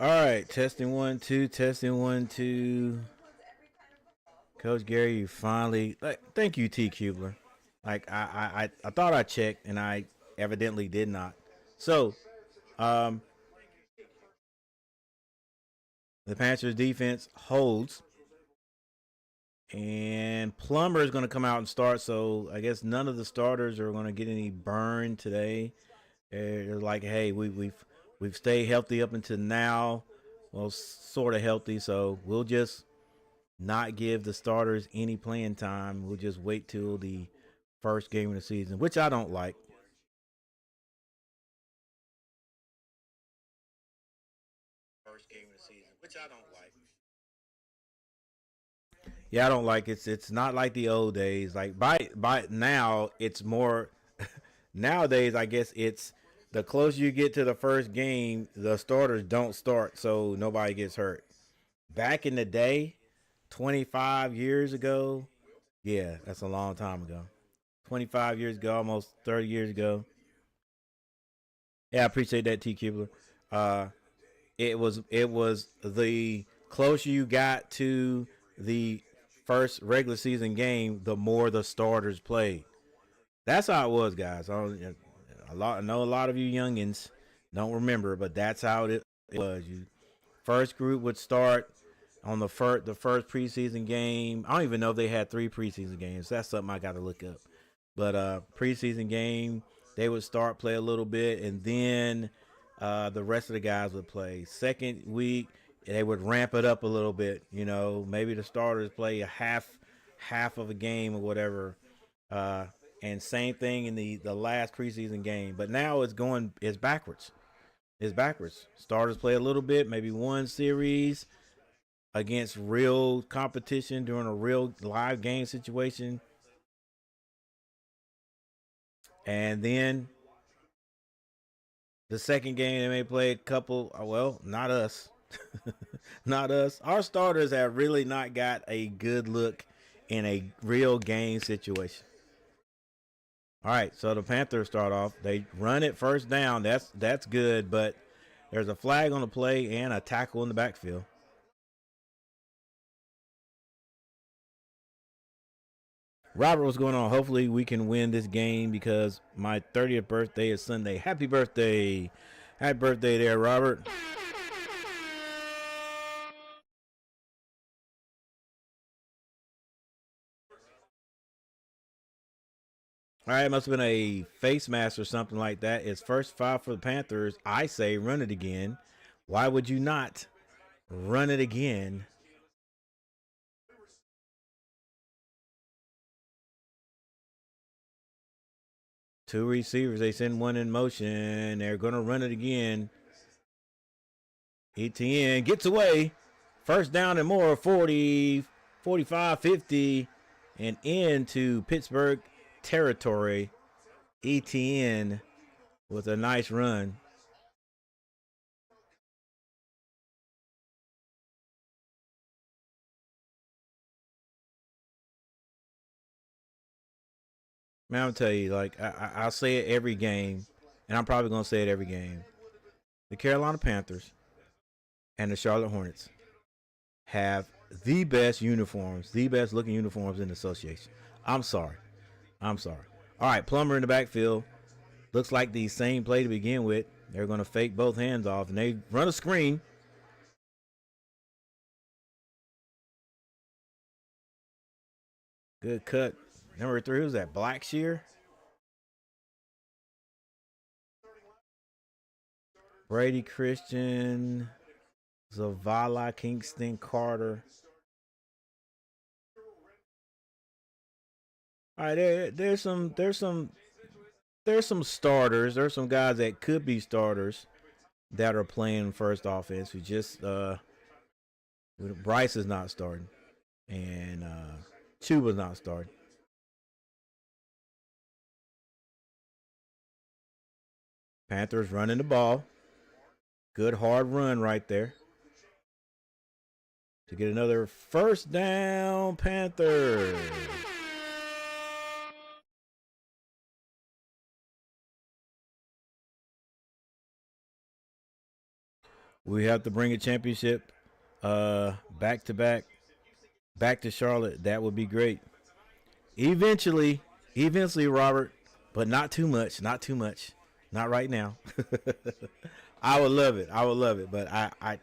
All right, testing 1 2, testing 1 2. Coach Gary, you finally thank you, T Cubler. I thought I checked and I evidently did not. So, um, the Panthers defense holds, and Plummer is going to come out and start. So I guess none of the starters are going to get any burn today. They're like, hey, we've stayed healthy up until now. Well, sort of healthy, so we'll just not give the starters any playing time. We'll just wait till the first game of the season, which I don't like. First game of the season, which I don't like. Yeah, I don't like it. It's not like the old days. Like by now, it's more nowadays. I guess it's the closer you get to the first game, the starters don't start, so nobody gets hurt. Back in the day, 25 years ago, yeah, that's a long time ago. 25 years ago, almost 30 years ago. Yeah, I appreciate that, T. Kibler. Uh, it was the closer you got to the first regular season game, the more the starters played. That's how it was, guys. I know a lot of you youngins don't remember, but that's how it was. You first group would start on the first preseason game. I don't even know if they had 3 preseason games. That's something I got to look up. But preseason game, they would start play a little bit, and then the rest of the guys would play. Second week, they would ramp it up a little bit. You know, maybe the starters play a half of a game or whatever. Uh, and same thing in the last preseason game. But now it's backwards. It's backwards. Starters play a little bit, maybe one series against real competition during a real live game situation. And then the second game, they may play a couple. Well, not us. Not us. Our starters have really not got a good look in a real game situation. All right, so the Panthers start off. They run it first down. That's good, but there's a flag on the play and a tackle in the backfield. Robert, what's going on? Hopefully, we can win this game because my 30th birthday is Sunday. Happy birthday! Happy birthday, there, Robert. All right, it must have been a face mask or something like that. It's first five for the Panthers. I say run it again. Why would you not run it again? Two receivers. They send one in motion. They're going to run it again. ETN gets away. First down and more. 40, 45, 50, and into Pittsburgh territory. ETN with a nice run. Man, I'll tell you, like I'll say it every game, and I'm probably gonna say it every game. The Carolina Panthers and the Charlotte Hornets have the best uniforms, the best looking uniforms in the association. I'm sorry. I'm sorry. All right, Plummer in the backfield. Looks like the same play to begin with. They're going to fake both hands off, and they run a screen. Good cut. Number 3, who's that? Blackshear? Brady Christian, Zavala, Kingston, Carter. All right, there's some starters. There's some guys that could be starters that are playing first offense. We just Bryce is not starting, and Chuba's not starting. Panthers running the ball. Good hard run right there to get another first down. Panthers. We have to bring a championship back to back to Charlotte. That would be great. Eventually, Robert, but not too much. Not too much. Not right now. I would love it. I would love it. But I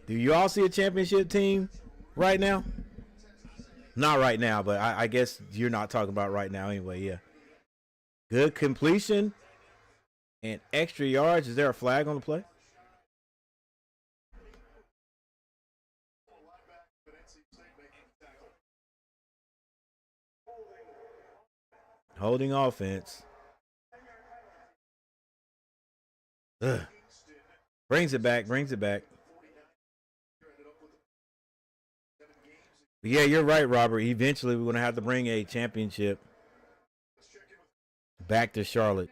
do you all see a championship team right now? Not right now, but I guess you're not talking about right now anyway. Yeah. Good completion and extra yards. Is there a flag on the play? Holding offense. Ugh. Brings it back. Brings it back. But yeah, you're right, Robert. Eventually, we're going to have to bring a championship back to Charlotte.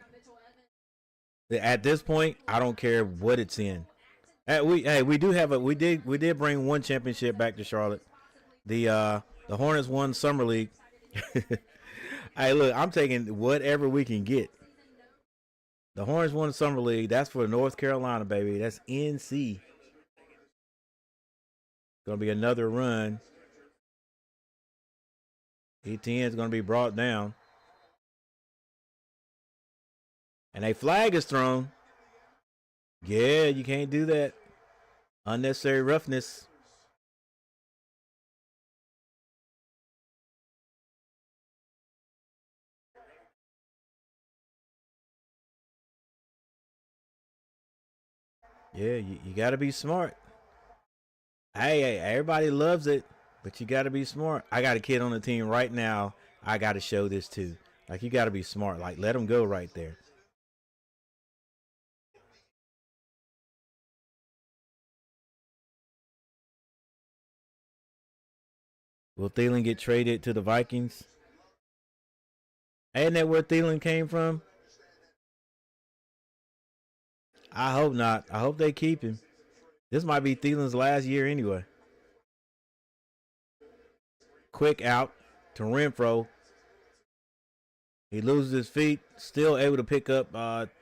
At this point, I don't care what it's in. We do have a we did bring one championship back to Charlotte. The Hornets won Summer League. Hey, look, I'm taking whatever we can get. The Hornets won the Summer League. That's for North Carolina, baby. That's NC. Gonna be another run. ETN is gonna be brought down. And a flag is thrown. Yeah, you can't do that. Unnecessary roughness. Yeah, you got to be smart. Hey, everybody loves it, but you got to be smart. I got a kid on the team right now. I got to show this too. Like, you got to be smart. Like, let him go right there. Will Thielen get traded to the Vikings? Ain't that where Thielen came from? I hope not. I hope they keep him. This might be Thielen's last year anyway. Quick out to Renfro. He loses his feet. Still able to pick up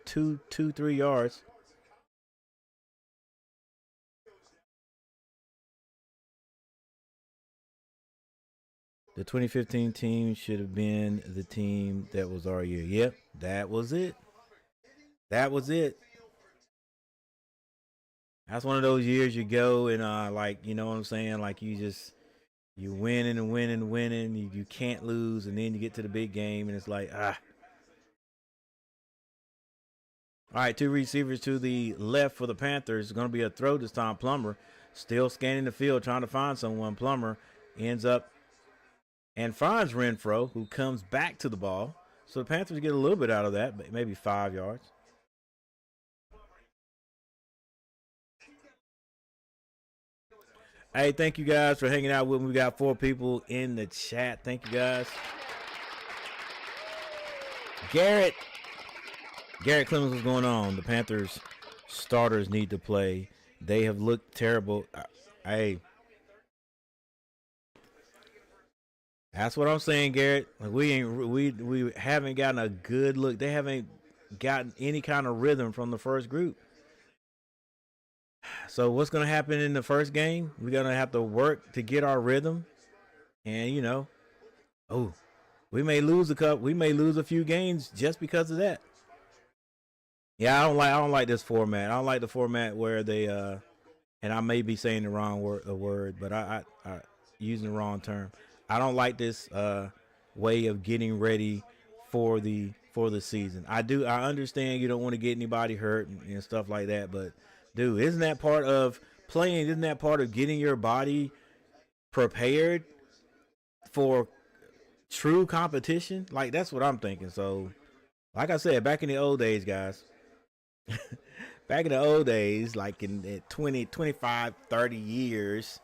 3 yards. The 2015 team should have been the team that was our year. Yep, that was it. That was it. That's one of those years you go and like, you know what I'm saying? Like, you winning and winning and winning. You can't lose, and then you get to the big game and it's like, ah. All right, 2 receivers to the left for the Panthers. It's going to be a throw this time. Plummer still scanning the field, trying to find someone. Plummer ends up and finds Renfro, who comes back to the ball. So the Panthers get a little bit out of that, but maybe 5 yards. Hey, thank you guys for hanging out with me. We got 4 people in the chat. Thank you guys. Garrett Clemens, what's going on? The Panthers starters need to play. They have looked terrible. Hey, that's what I'm saying, Garrett. Like, we haven't gotten a good look. They haven't gotten any kind of rhythm from the first group. So what's going to happen in the first game? We're going to have to work to get our rhythm, and we may lose a couple. We may lose a few games just because of that. Yeah, I don't like this format. I don't like the format where they and I may be saying the wrong word, but I using the wrong term. I don't like this way of getting ready for the season. I understand you don't want to get anybody hurt and stuff like that, but dude, isn't that part of playing? Isn't that part of getting your body prepared for true competition? Like, that's what I'm thinking. So, like I said, back in the old days, guys, back in the old days, like in 20, 25, 30 years,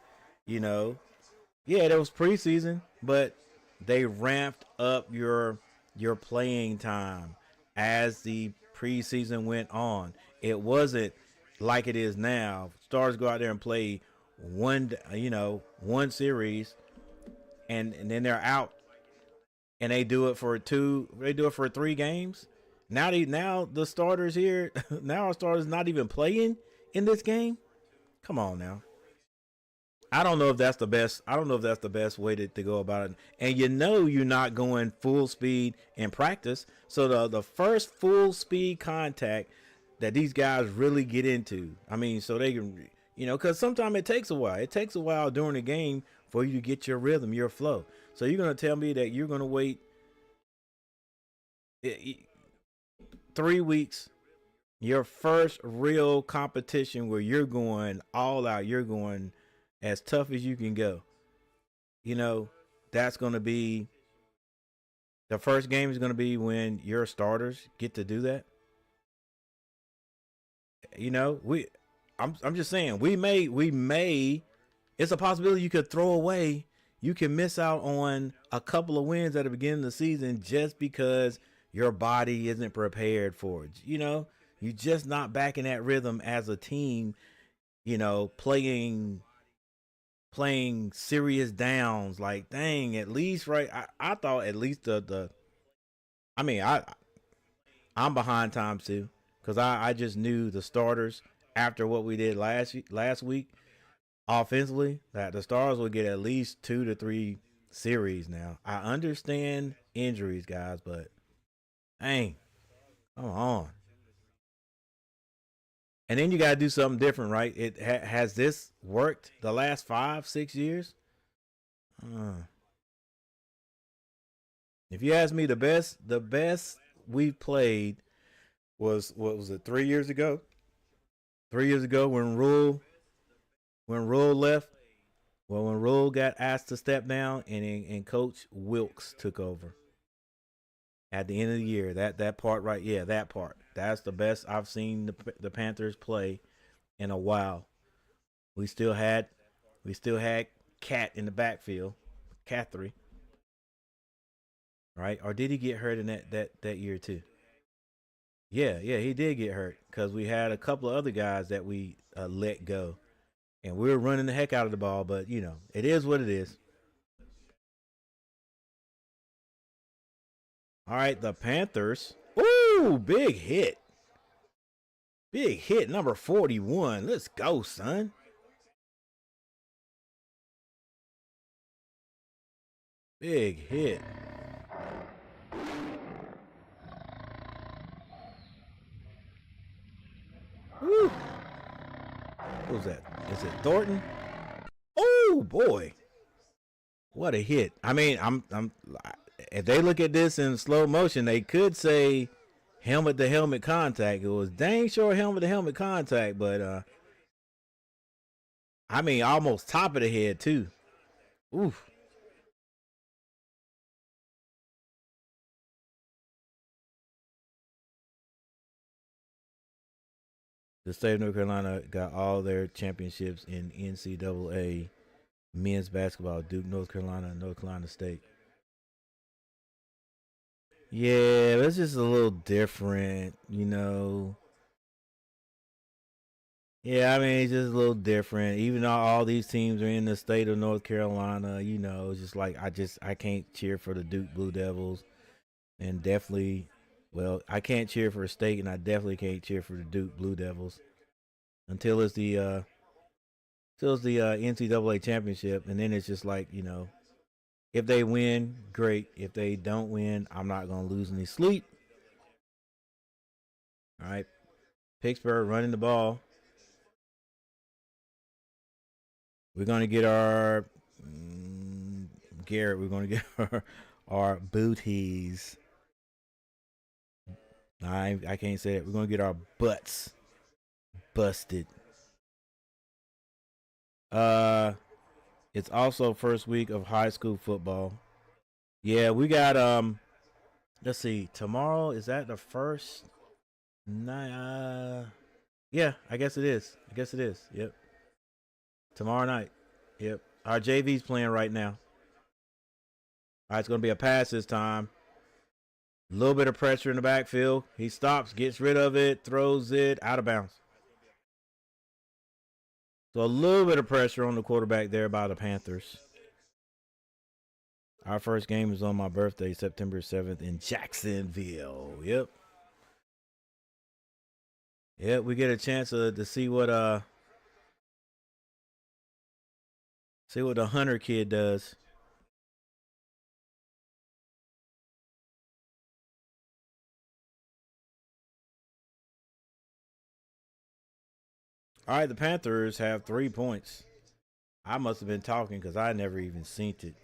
yeah, there was preseason, but they ramped up your playing time as the preseason went on. It wasn't like it is now. Stars go out there and play one series, and then they're out, and they do it for 3 games. Now the starters here, now our starters not even playing in this game? Come on now. I don't know if that's the best. I don't know if that's the best way to go about it. And you know you're not going full speed in practice. So the first full speed contact that these guys really get into. I mean, so they can, because sometimes it takes a while. It takes a while during the game for you to get your rhythm, your flow. So you're gonna tell me that you're gonna wait 3 weeks, your first real competition where you're going all out, you're going as tough as you can go. That's going to be the first game is going to be when your starters get to do that. I'm just saying we may it's a possibility you could throw away. You can miss out on a couple of wins at the beginning of the season just because your body isn't prepared for it. You're just not back in that rhythm as a team, playing serious downs. Like, dang, at least right. I thought at least the I mean, I'm behind time too, because I just knew the starters after what we did last week offensively, that the stars would get at least 2 to 3 series. Now I understand injuries, guys, but dang, come on. And then you got to do something different, right? It has this worked the last 5 6 years? Uh, if you ask me, the best we've played was, what was it, 3 years ago? 3 years ago when Rule left. Well, when Rule got asked to step down, and Coach Wilkes took over at the end of the year. That part, right? Yeah, that part. That's the best I've seen the Panthers play in a while. We still had Cat in the backfield, Cat 3, right? Or did he get hurt in that year too? Yeah, yeah, he did get hurt because we had a couple of other guys that we let go, and we were running the heck out of the ball. But it is what it is. All right, the Panthers. Ooh, big hit, number 41. Let's go, son. Big hit. Woo. Who's that? Is it Thornton? Oh boy, what a hit! I mean, I'm. If they look at this in slow motion, they could say helmet to helmet contact. It was dang sure helmet to helmet contact, but I mean, almost top of the head too. Oof. The state of North Carolina got all their championships in NCAA men's basketball. Duke, North Carolina, North Carolina State. Yeah, it's just a little different. Yeah, I mean, it's just a little different. Even though all these teams are in the state of North Carolina, it's just like I can't cheer for the Duke Blue Devils, and definitely, well, I can't cheer for a state, and I definitely can't cheer for the Duke Blue Devils until it's the NCAA championship, and then it's just like, if they win, great. If they don't win, I'm not gonna lose any sleep. All right, Pittsburgh running the ball. We're gonna get our Garrett. We're gonna get our booties. I can't say it. We're gonna get our butts busted. Uh, it's also first week of high school football. Yeah, we got Let's see. Tomorrow, is that the first night? Yeah, I guess it is. I guess it is. Yep. Tomorrow night. Yep. Our JV's playing right now. All right, it's gonna be a pass this time. A little bit of pressure in the backfield. He stops, gets rid of it, throws it out of bounds. So a little bit of pressure on the quarterback there by the Panthers. Our first game is on my birthday, September 7th in Jacksonville. Yep. Yeah, we get a chance to see what the Hunter kid does. All right, the Panthers have 3 points. I must have been talking because I never even seen it.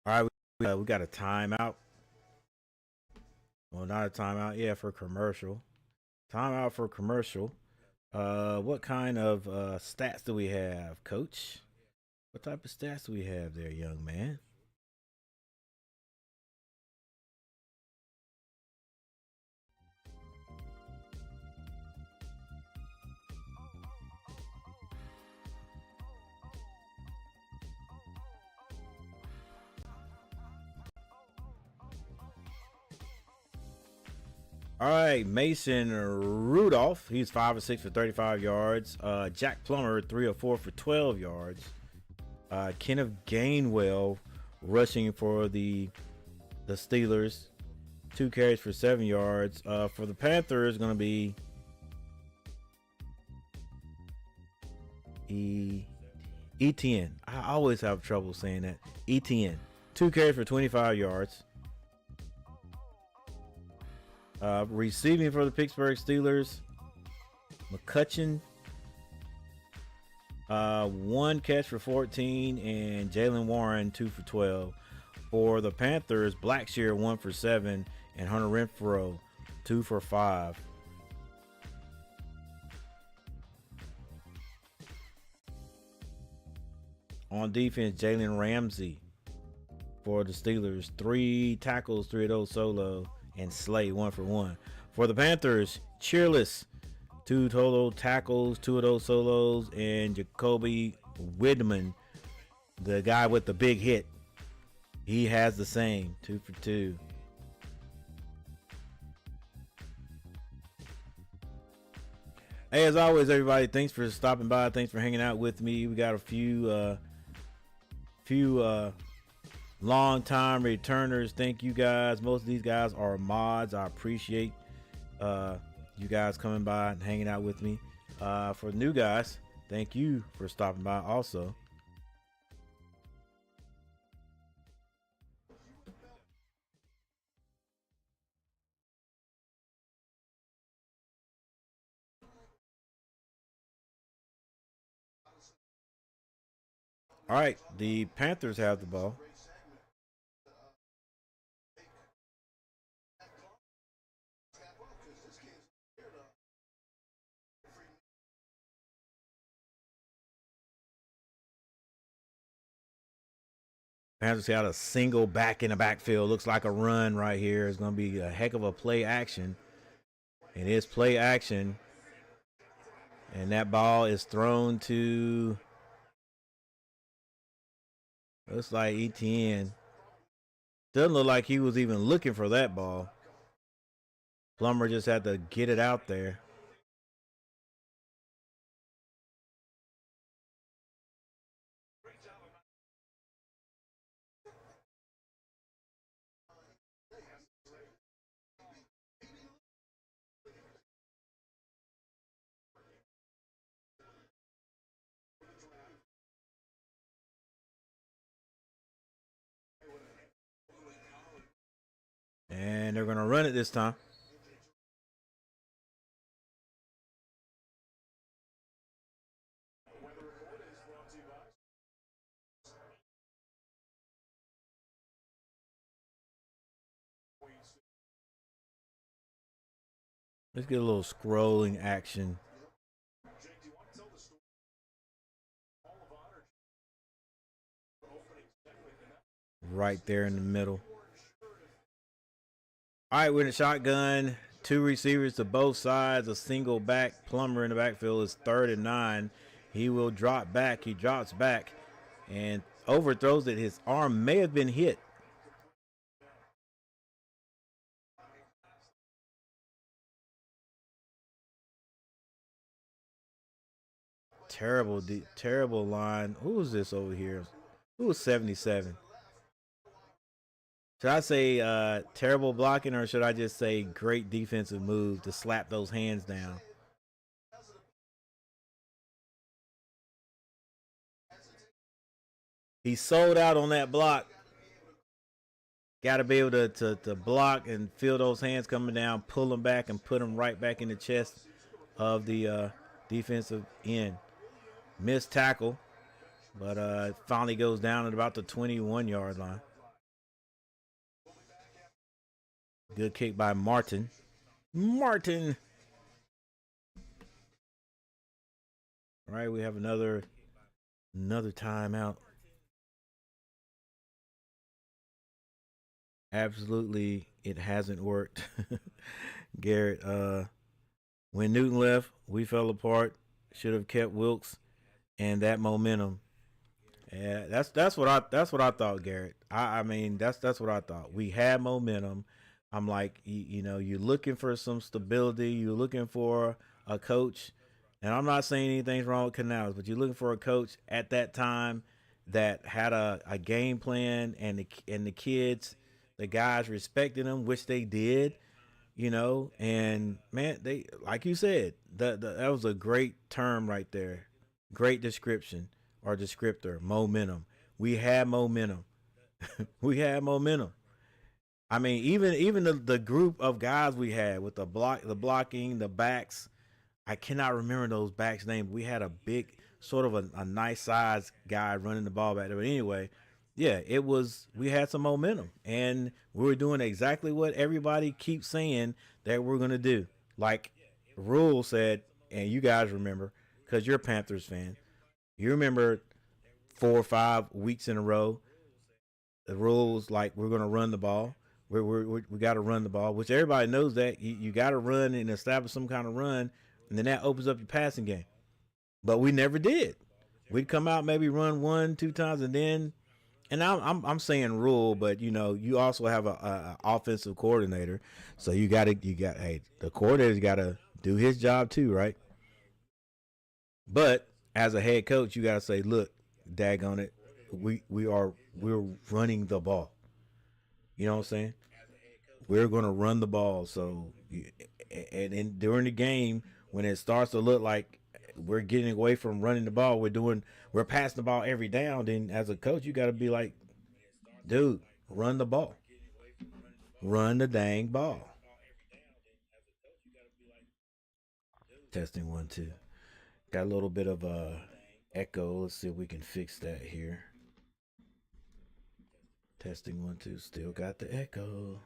All right, we got a timeout. Well, not a timeout. Yeah, for commercial. Timeout for commercial. What kind of stats do we have, Coach? What type of stats do we have there, young man? All right, Mason Rudolph. He's 5 of 6 for 35 yards. Jack Plummer 3 of 4 for 12 yards. Kenneth Gainwell rushing for the Steelers, 2 carries for 7 yards. For the Panthers, going to be Etienne. I always have trouble saying that. Etienne, 2 carries for 25 yards. Receiving for the Pittsburgh Steelers, McCutcheon, 1 catch for 14, and Jalen Warren 2 for 12. For the Panthers, Blackshear 1 for 7, and Hunter Renfrow 2 for 5. On defense, Jalen Ramsey for the Steelers, 3 tackles, 3 of those solo, and Slay 1 for 1. For the Panthers, Cheerless, 2 total tackles, 2 of those solos, and Jacoby Widman, the guy with the big hit, he has the same, 2 for 2. Hey, as always, everybody, thanks for stopping by. Thanks for hanging out with me. We got a few long time returners. Thank you guys. Most of these guys are mods. I appreciate you guys coming by and hanging out with me. For new guys, thank you for stopping by also. All right, the Panthers have the ball. Panthers got a single back in the backfield. Looks like a run right here. It's going to be a heck of a play action. It is play action. And that ball is thrown to, looks like Etienne. Doesn't look like he was even looking for that ball. Plummer just had to get it out there. And they're going to run it this time. Let's get a little scrolling action. Right there in the middle. All right, we're in a shotgun. 2 receivers to both sides. A single back. Plummer in the backfield is 3rd and 9. He will drop back. He drops back. And overthrows it. His arm may have been hit. Terrible line. Who is this over here? Who was 77? Should I say terrible blocking, or should I just say great defensive move to slap those hands down? He sold out on that block. Got to be able to block and feel those hands coming down, pull them back, and put them right back in the chest of the defensive end. Missed tackle, but finally goes down at about the 21-yard line. Good kick by Martin. Martin. All right, we have another timeout. Absolutely, it hasn't worked. Garrett, when Newton left, we fell apart. Should have kept Wilkes and that momentum. Yeah, that's what I thought, Garrett. I mean that's what I thought. We had momentum. I'm like, you're looking for some stability. You're looking for a coach, and I'm not saying anything's wrong with Canals, but you're looking for a coach at that time that had a game plan, and the kids, the guys respected them, which they did. And man, they, like you said, that was a great term right there, great description or descriptor, momentum. We had momentum. We had momentum. I mean, even the group of guys we had with the blocking, the backs. I cannot remember those backs' names. We had a big, sort of a nice sized guy running the ball back there. But anyway, yeah, it was. We had some momentum, and we were doing exactly what everybody keeps saying that we're gonna do. Like Rule said, and you guys remember, because you're a Panthers fan. You remember 4 or 5 weeks in a row, the rules like we're gonna run the ball. We got to run the ball, which everybody knows that you got to run and establish some kind of run, and then that opens up your passing game. But we never did. We'd come out, maybe run 1, 2 times, and then, and I'm saying Rule, but you also have a offensive coordinator, so hey, the coordinator's got to do his job too, right? But as a head coach, you got to say, look, daggone it, we're running the ball. You know what I'm saying? We're going to run the ball. So, and during the game, when it starts to look like we're getting away from running the ball, we're passing the ball every down. Then as a coach, you got to be like, dude, run the ball, run the dang ball. Testing 1, 2. Got a little bit of a echo. Let's see if we can fix that here. Testing 1, 2. Still got the echo.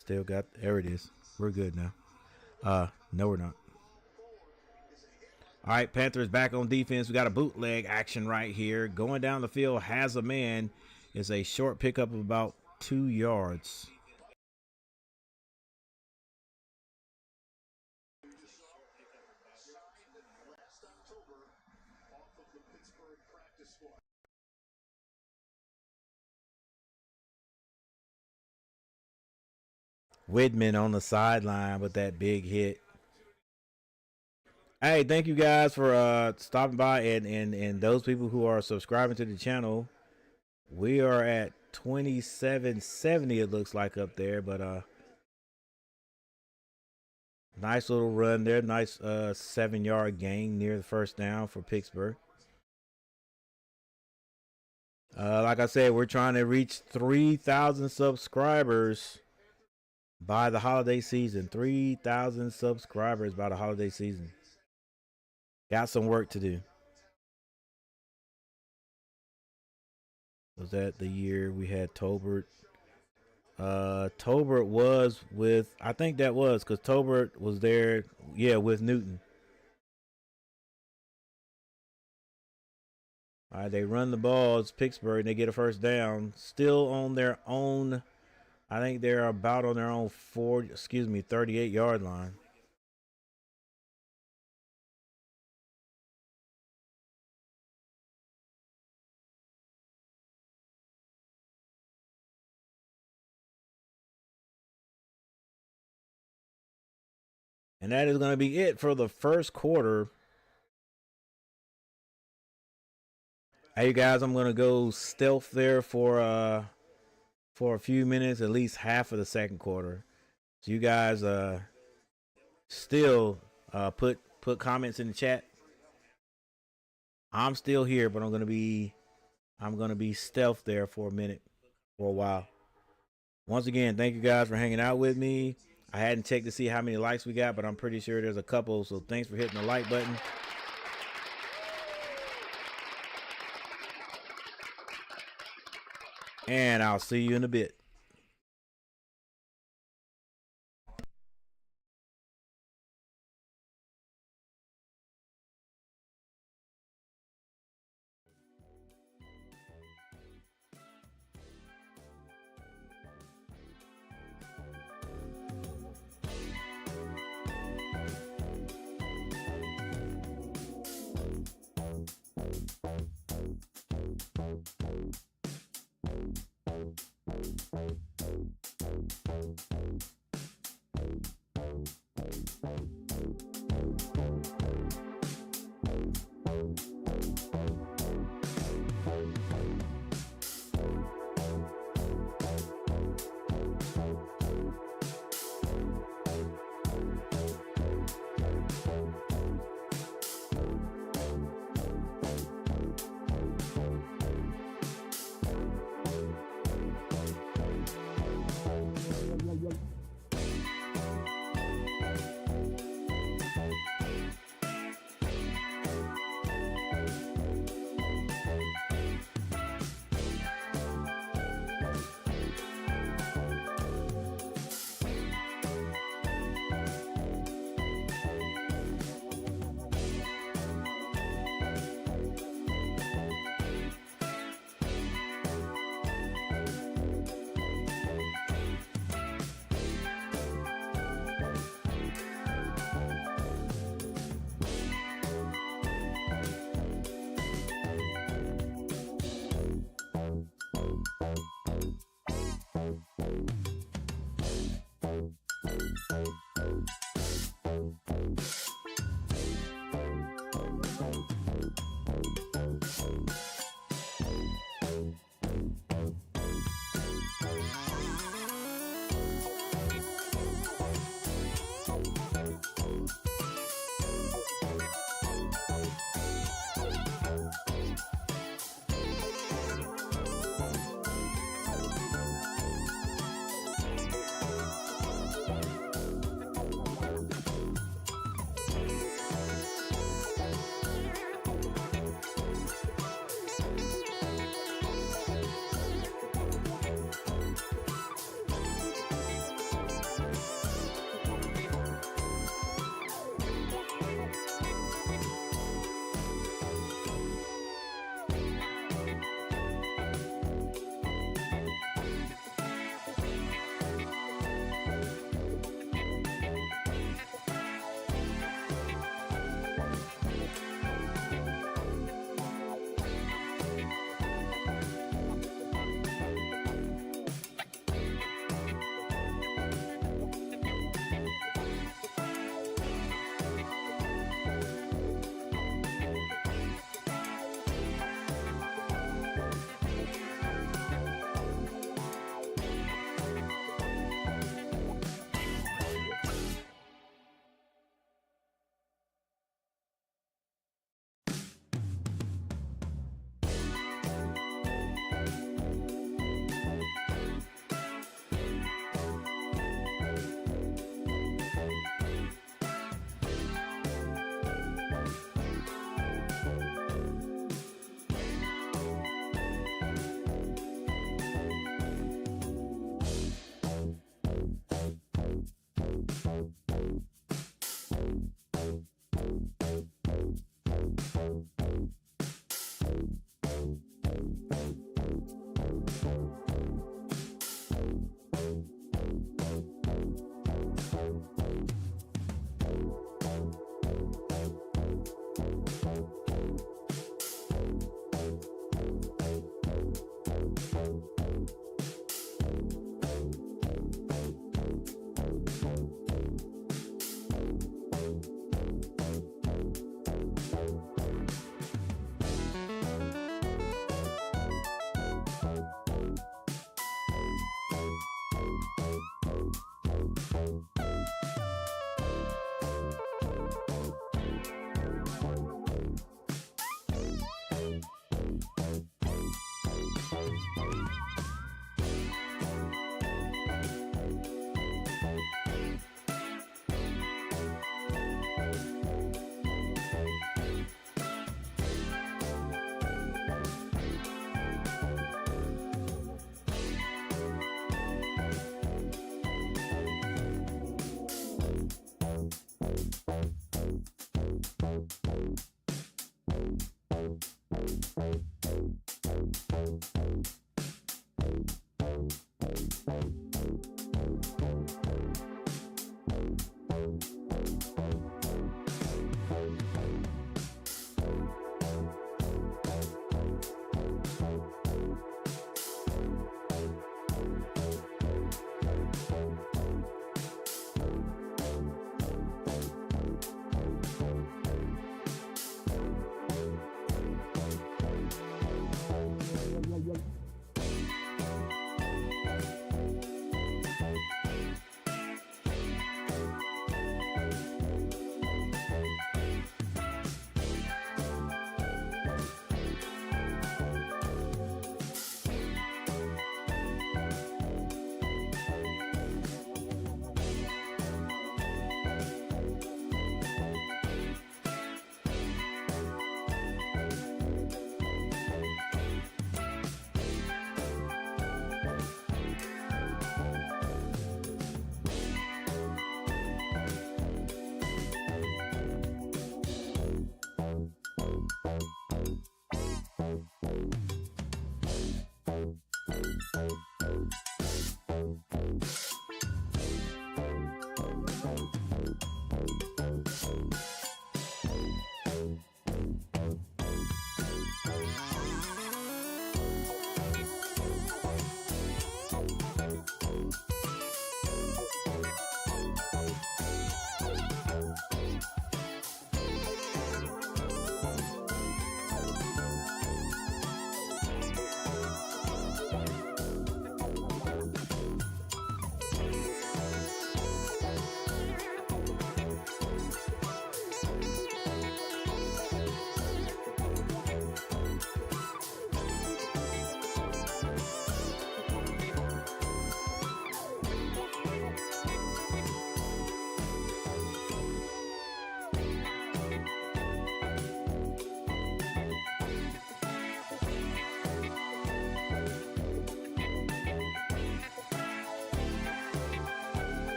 Still got. There it is. We're good now. No, we're not. All right, Panthers back on defense. We got a bootleg action right here. Going down the field, has a man. Is a short pickup of about 2 yards. Widman on the sideline with that big hit. Hey, thank you guys for stopping by, and those people who are subscribing to the channel. We are at 2770, it looks like, up there, but nice little run there. Nice 7-yard gain near the first down for Pittsburgh. Like I said, we're trying to reach 3,000 subscribers by the holiday season. 3,000 subscribers by the holiday season. Got some work to do. Was that the year we had Tolbert? Tolbert was with, I think that was because Tolbert was there, yeah, with Newton. All right, they run the ball. It's Pittsburgh, and they get a first down. Still on their own. I think they're about on their own 38-yard line. And that is going to be it for the first quarter. Hey guys, I'm going to go stealth there for a few minutes, at least half of the second quarter. So you guys still put comments in the chat. I'm still here, but I'm gonna be stealth there for a minute, for a while. Once again, thank you guys for hanging out with me. I hadn't checked to see how many likes we got, but I'm pretty sure there's a couple. So thanks for hitting the like button. And I'll see you in a bit.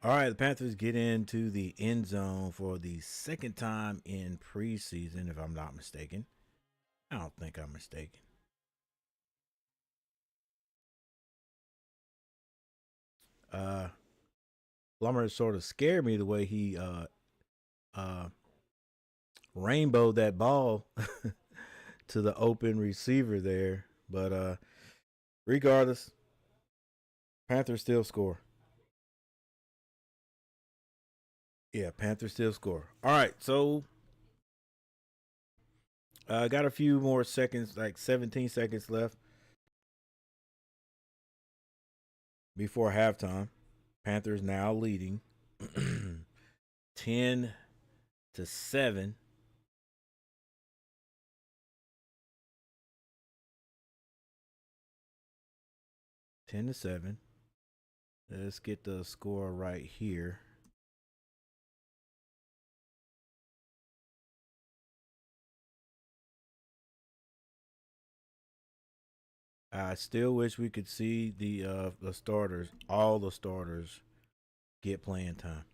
All right, the Panthers get into the end zone for the second time in preseason, if I'm not mistaken. I don't think I'm mistaken. Uh, Plummer sort of scared me the way he uh, rainbowed that ball to the open receiver there. But regardless, Panthers still score. Yeah, Panthers still score. All right, so got a few more seconds, like 17 seconds left before halftime. Panthers now leading 10-7. 10-7. Let's get the score right here. I still wish we could see the starters, all the starters, get playing time.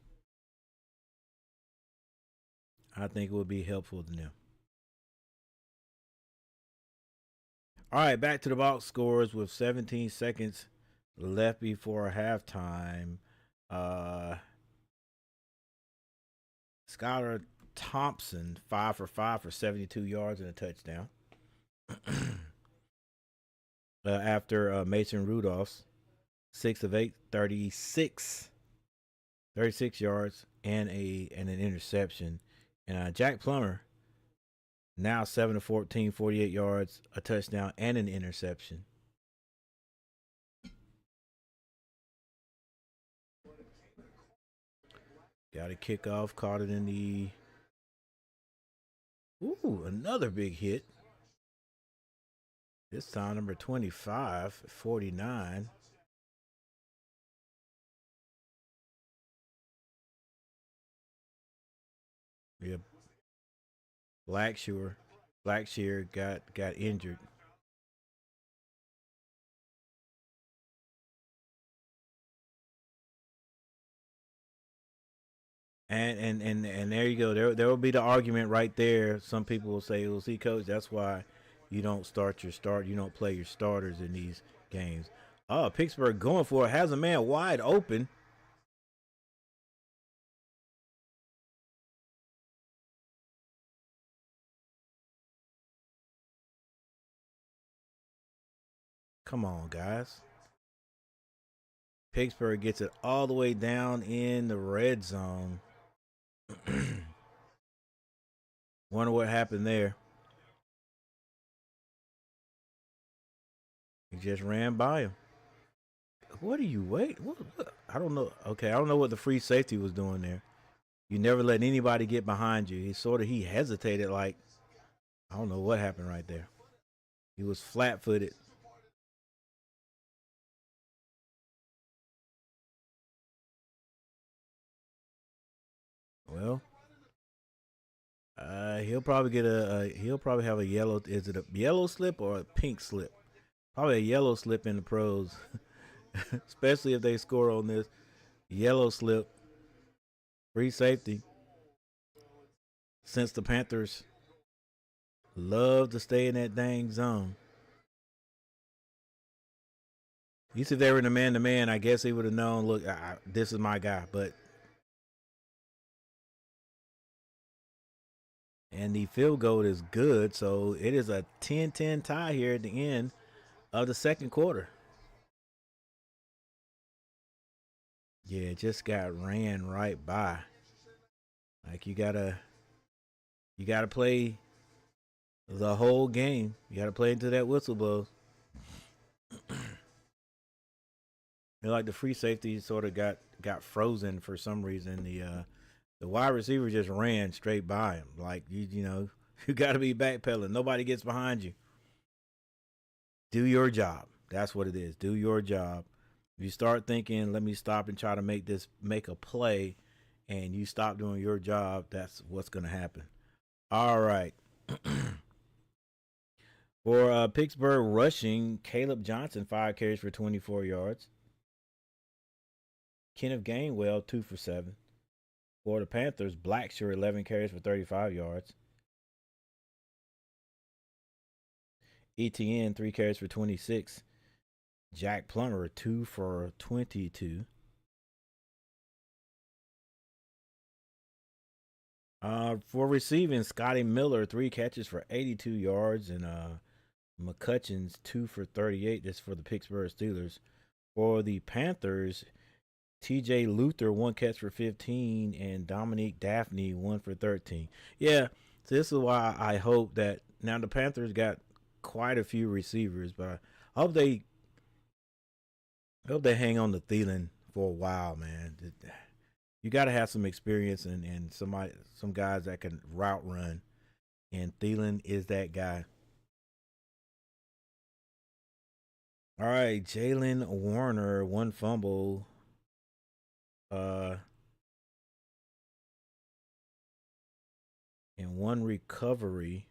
I think it would be helpful to them. All right, back to the box scores with 17 seconds left before halftime. Uh, Skylar Thompson, 5 for 5 for 72 yards and a touchdown. After Mason Rudolph's 6 of 8, 36 yards and an interception. And Jack Plummer, now 7 of 14, 48 yards, a touchdown, and an interception. Got a kickoff, caught it in the. Ooh, another big hit. This time, number 25, 49. Yeah, Blackshear got injured. And there you go. There will be the argument right there. Some people will say, "Well, see, coach, that's why you don't you don't play your starters in these games." Oh, Pittsburgh going for it, has a man wide open. Come on, guys. Pittsburgh gets it all the way down in the red zone. Wonder what happened there. He just ran by him. What do you wait? What? I don't know. Okay, I don't know what the free safety was doing there. You never let anybody get behind you. He hesitated like I don't know what happened right there. He was flat footed. Well, he'll probably have a yellow. Is it a yellow slip or a pink slip? Probably a yellow slip in the pros, especially if they score on this yellow slip. Free safety. Since the Panthers love to stay in that dang zone. You see, if they were in a man-to-man, I guess he would have known. Look, this is my guy. But and the field goal is good, so it is a 10-10 tie here at the end of the second quarter. Yeah, it just got ran right by. Like you gotta play the whole game. You gotta play into that whistle blows. Like the free safety sort of got frozen for some reason. The wide receiver just ran straight by him. Like you you got to be backpedaling. Nobody gets behind you. Do your job. That's what it is. Do your job. If you start thinking, let me stop and try to make a play, and you stop doing your job, that's what's going to happen. All right. For Pittsburgh rushing, Caleb Johnson, 5 carries for 24 yards. Kenneth Gainwell, 2 for 7. For the Panthers, Blackshear, 11 carries for 35 yards. ETN, 3 carries for 26. Jack Plummer, 2 for 22. For receiving, Scotty Miller, 3 catches for 82 yards. And McCutcheon's 2 for 38. That's for the Pittsburgh Steelers. For the Panthers, TJ Luther, 1 catch for 15. And Dominique Daphne, 1 for 13. Yeah, so this is why I hope that now the Panthers got quite a few receivers, but I hope they hang on to Thielen for a while, man. You got to have some experience and some guys that can route run, and Thielen is that guy. All right, Jalen Warner, 1 fumble, and 1 recovery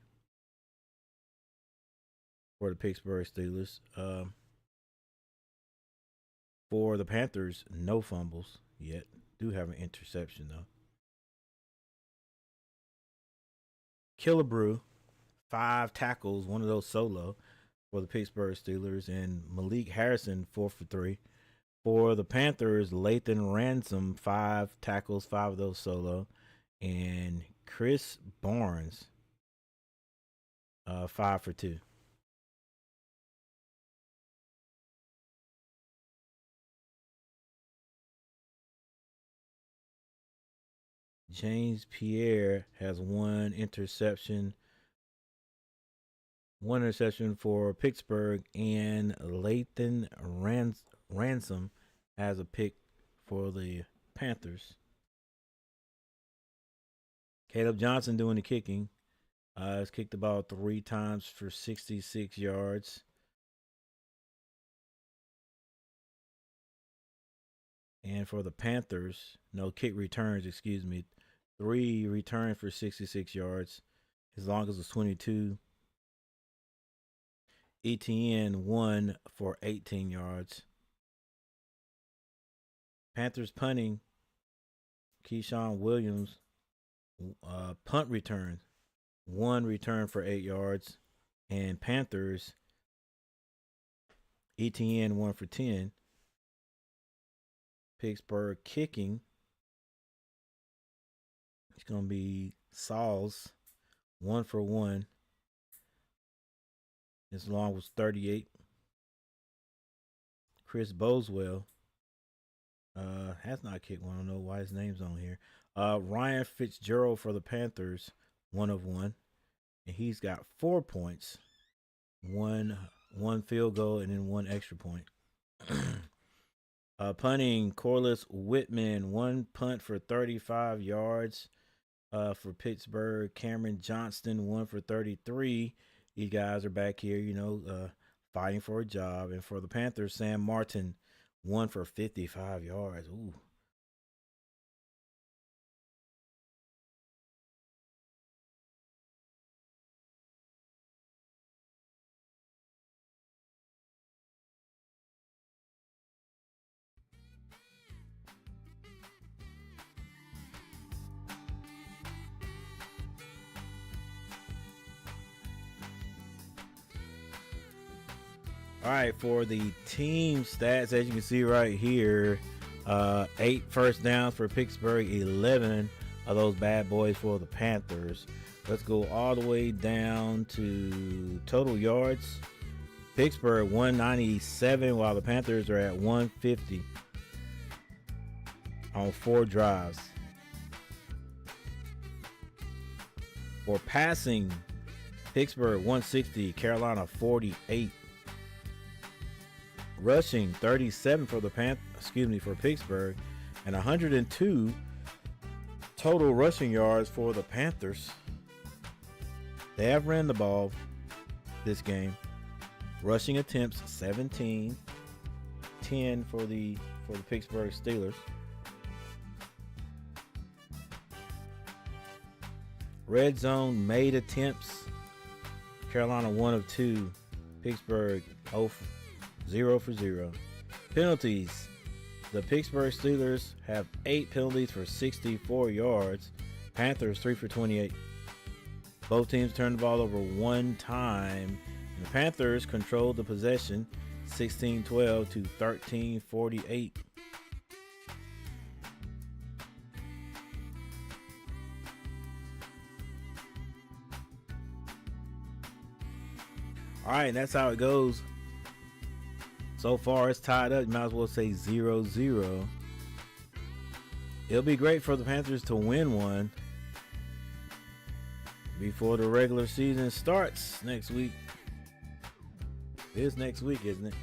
for the Pittsburgh Steelers. For the Panthers, no fumbles yet. Do have an interception though. Killebrew, 5 tackles, 1 of those solo for the Pittsburgh Steelers, and Malik Harrison, 4 for 3. For the Panthers, Lathan Ransom, 5 tackles, 5 of those solo, and Chris Barnes, 5 for 2. James Pierre has 1 interception. 1 interception for Pittsburgh, and Lathan Ransom has a pick for the Panthers. Caleb Johnson doing the kicking. Has kicked the ball 3 times for 66 yards. And for the Panthers, no kick returns, 3 returns for 66 yards. His longest was 22. ETN, 1 for 18 yards. Panthers punting, Keyshawn Williams, punt return, 1 return for 8 yards. And Panthers, ETN, 1 for 10. Pittsburgh kicking, it's going to be Sauls, 1 for 1. His long was 38. Chris Boswell has not kicked one. I don't know why his name's on here. Ryan Fitzgerald for the Panthers, 1 of 1. And he's got 4 points. One field goal and then 1 extra point. Punting, Corliss Whitman, 1 punt for 35 yards for Pittsburgh. Cameron Johnston, 1 for 33. These guys are back here, fighting for a job. And for the Panthers, Sam Martin, 1 for 55 yards. Ooh. All right, for the team stats, as you can see right here, 8 first downs for Pittsburgh, 11 of those bad boys for the Panthers. Let's go all the way down to total yards. Pittsburgh 197, while the Panthers are at 150 on 4 drives. For passing, Pittsburgh 160, Carolina 48. Rushing 37 for for Pittsburgh, and 102 total rushing yards for the Panthers. They have ran the ball this game. Rushing attempts 17, 10 for the Pittsburgh Steelers. Red zone made attempts, Carolina 1 of 2, Pittsburgh 0 for 0. Penalties, The Pittsburgh Steelers have 8 penalties for 64 yards. Panthers 3 for 28. Both teams turned the ball over 1 time. And the Panthers controlled the possession 16-12 to 13-48. All right, and that's how it goes. So far, it's tied up. You might as well say 0-0. It'll be great for the Panthers to win one before the regular season starts next week. It is next week, isn't it?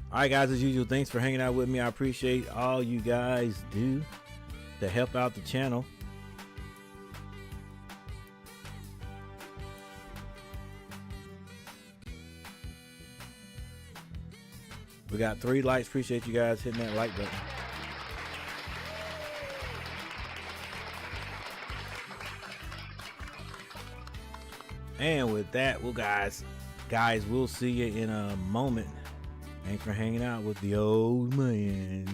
All right, guys, as usual, thanks for hanging out with me. I appreciate all you guys do to help out the channel. We got 3 likes. Appreciate you guys hitting that like button. And with that, well, guys, we'll see you in a moment. Thanks for hanging out with the old man.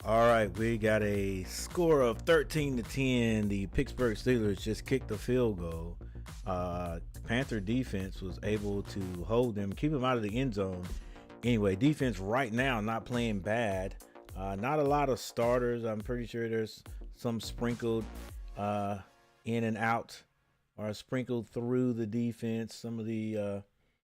All right, we got a score of 13-10. The Pittsburgh Steelers just kicked the field goal. Panther defense was able to hold them, keep them out of the end zone. Anyway, defense right now not playing bad. Not a lot of starters. I'm pretty sure there's some sprinkled in and out or sprinkled through the defense. Some of the,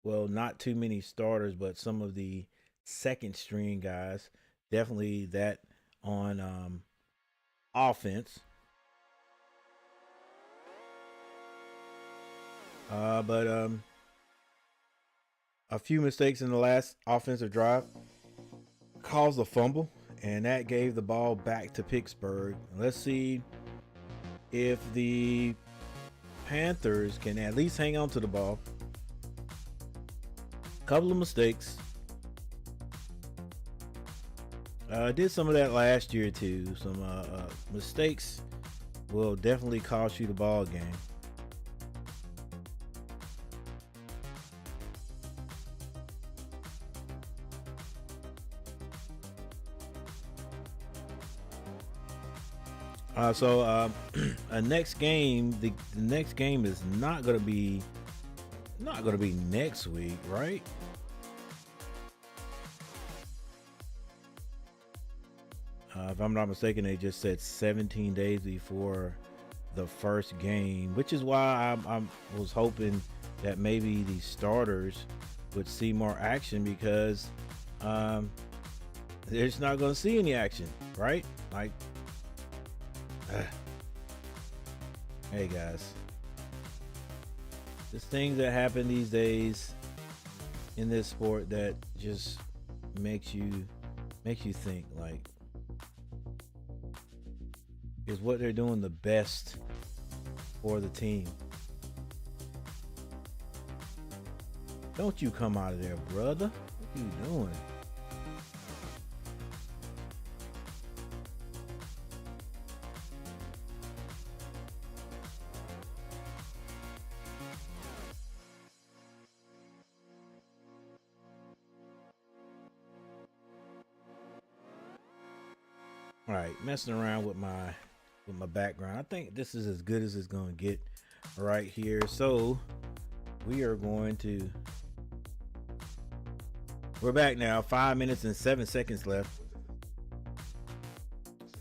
well, not too many starters, but some of the second string guys. Definitely that on offense. But a few mistakes in the last offensive drive caused a fumble, and that gave the ball back to Pittsburgh. Let's see if the Panthers can at least hang on to the ball. Couple of mistakes. Did some of that last year too. Some mistakes will definitely cost you the ball game. So next game, the next game is not gonna be next week, right? If I'm not mistaken, they just said 17 days before the first game, which is why I was hoping that maybe the starters would see more action because they're just not going to see any action, right? Like, hey guys, there's things that happen these days in this sport that just makes you think like, is what they're doing the best for the team? Don't you come out of there, brother. What are you doing? All right, messing around with my background. I think this is as good as it's going to get right here. So we're back now. 5 minutes and 7 seconds left.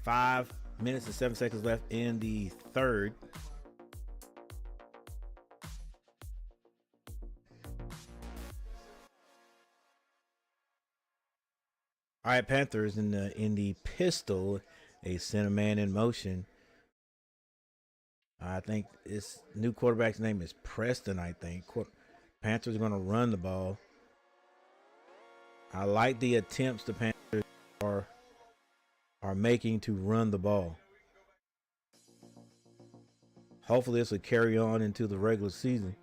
5 minutes and 7 seconds left in the third. All right, Panthers in the pistol. They sent a man in motion. I think this new quarterback's name is Preston, I think. Panthers are going to run the ball. I like the attempts the Panthers are making to run the ball. Hopefully this will carry on into the regular season.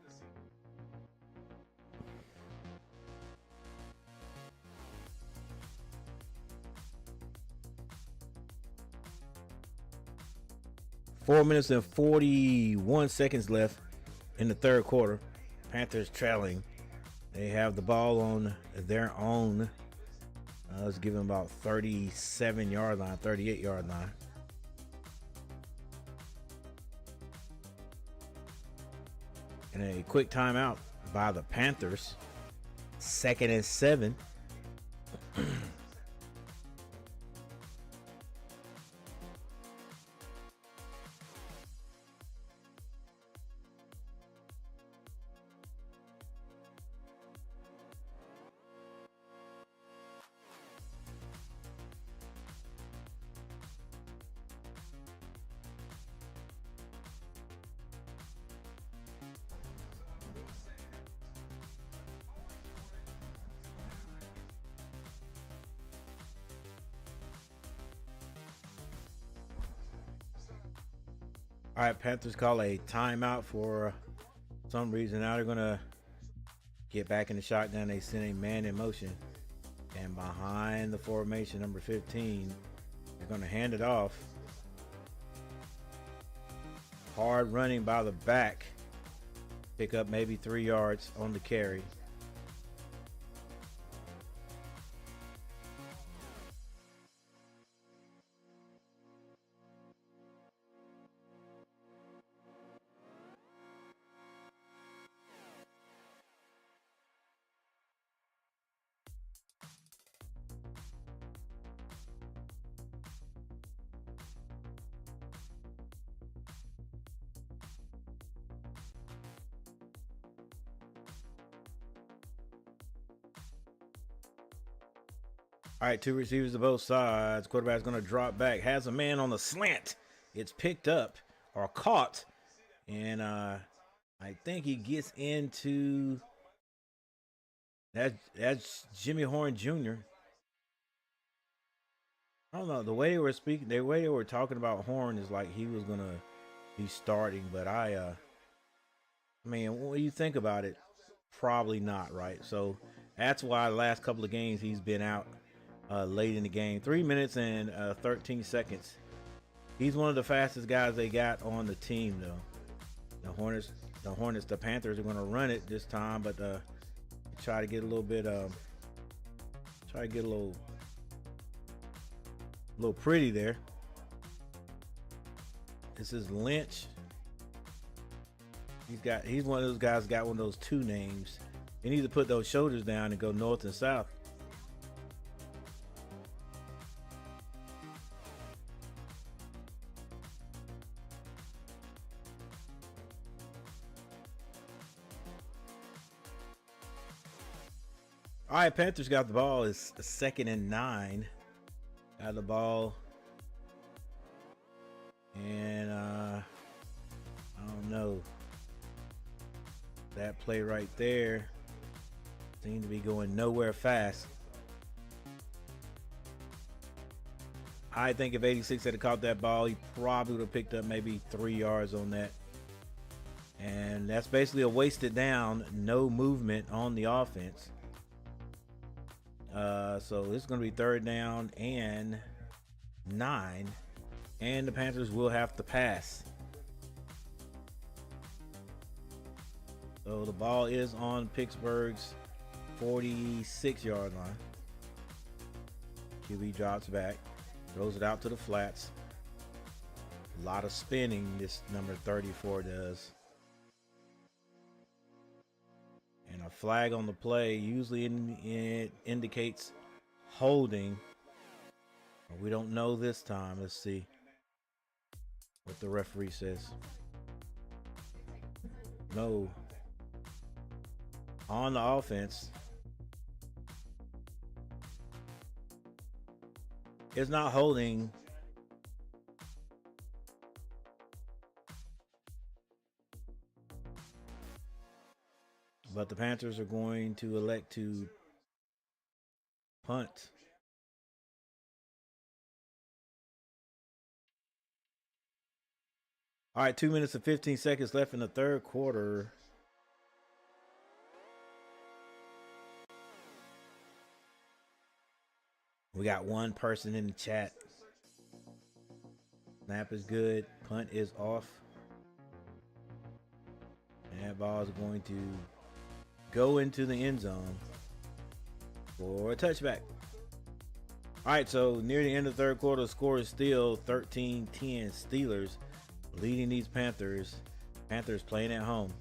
Four minutes and 41 seconds left in the third quarter. Panthers trailing. They have the ball on their own. Let's give them about 37-yard line, 38-yard line. And a quick timeout by the Panthers. 2nd and 7. All right, Panthers call a timeout for some reason. Now they're going to get back in the shotgun. They send a man in motion. And behind the formation, number 15, they're going to hand it off. Hard running by the back. Pick up maybe 3 yards on the carry. All right, two receivers to both sides. Quarterback's going to drop back. Has a man on the slant. It's picked up or caught. And I think he gets into that's Jimmy Horn Jr. I don't know. The way they were speaking, the way they were talking about Horn is like he was gonna be starting, but I mean, when you think about it, probably not, right? So that's why the last couple of games he's been out late in the game. 3 minutes and 13 seconds. He's one of the fastest guys they got on the team, though. The Panthers are going to run it this time, but try to get a little bit, try to get a little pretty there. This is Lynch. He's one of those guys got one of those two names. They need to put those shoulders down and go north and south. All right, Panthers got the ball. It's 2nd and 9. Got the ball. And I don't know. That play right there seemed to be going nowhere fast. I think if 86 had caught that ball, he probably would have picked up maybe 3 yards on that. And that's basically a wasted down, no movement on the offense. So this is going to be 3rd down and 9. And the Panthers will have to pass. So the ball is on Pittsburgh's 46-yard line. QB drops back, throws it out to the flats. A lot of spinning this number 34 does. And a flag on the play usually it indicates holding. We don't know this time. Let's see what the referee says. No. On the offense. It's not holding. But the Panthers are going to elect to punt. All right, 2 minutes and 15 seconds left in the 3rd quarter. We got one person in the chat. Snap is good. Punt is off. And that ball is going to go into the end zone for a touchback. All right, so near the end of the 3rd quarter, the score is still 13-10 Steelers leading these Panthers. Panthers playing at home.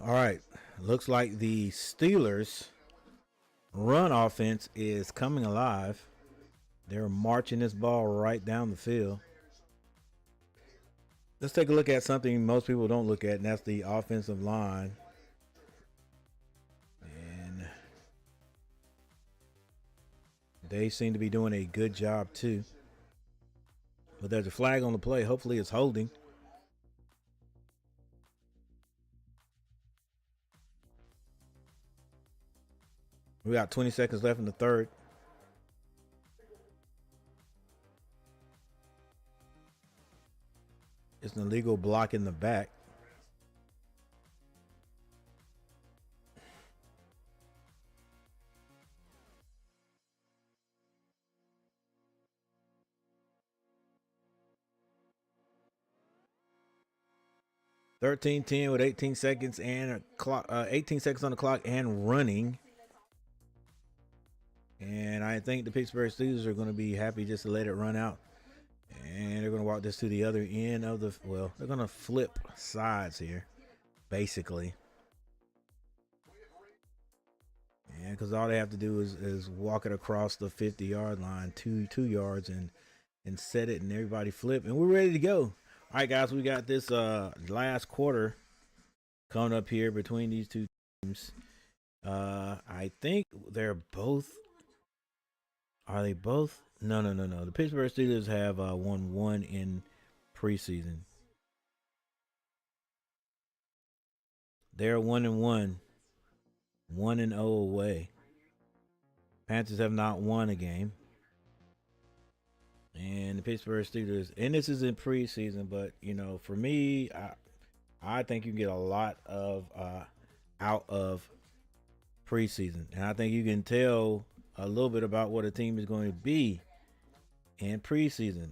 All right. Looks like the Steelers' run offense is coming alive. They're marching this ball right down the field. Let's take a look at something most people don't look at, and that's the offensive line. And they seem to be doing a good job too. But there's a flag on the play. Hopefully it's holding. We got 20 seconds left in the third. It's an illegal block in the back. (13-10) with 18 seconds and a clock, 18 seconds on the clock and running. And I think the Pittsburgh Steelers are going to be happy just to let it run out. And they're going to walk this to the other end of the, well, they're going to flip sides here, basically. Yeah, because all they have to do is walk it across the 50-yard line, two yards, and set it, and everybody flip, and we're ready to go. All right, guys, we got this last quarter coming up here between these two teams. I think they're both. Are they both? No. The Pittsburgh Steelers have won one in preseason. They're 1-1, 1-0 away. Panthers have not won a game. And the Pittsburgh Steelers, and this is in preseason, but for me, I think you can get a lot of out of preseason, and I think you can tell a little bit about what a team is going to be in preseason.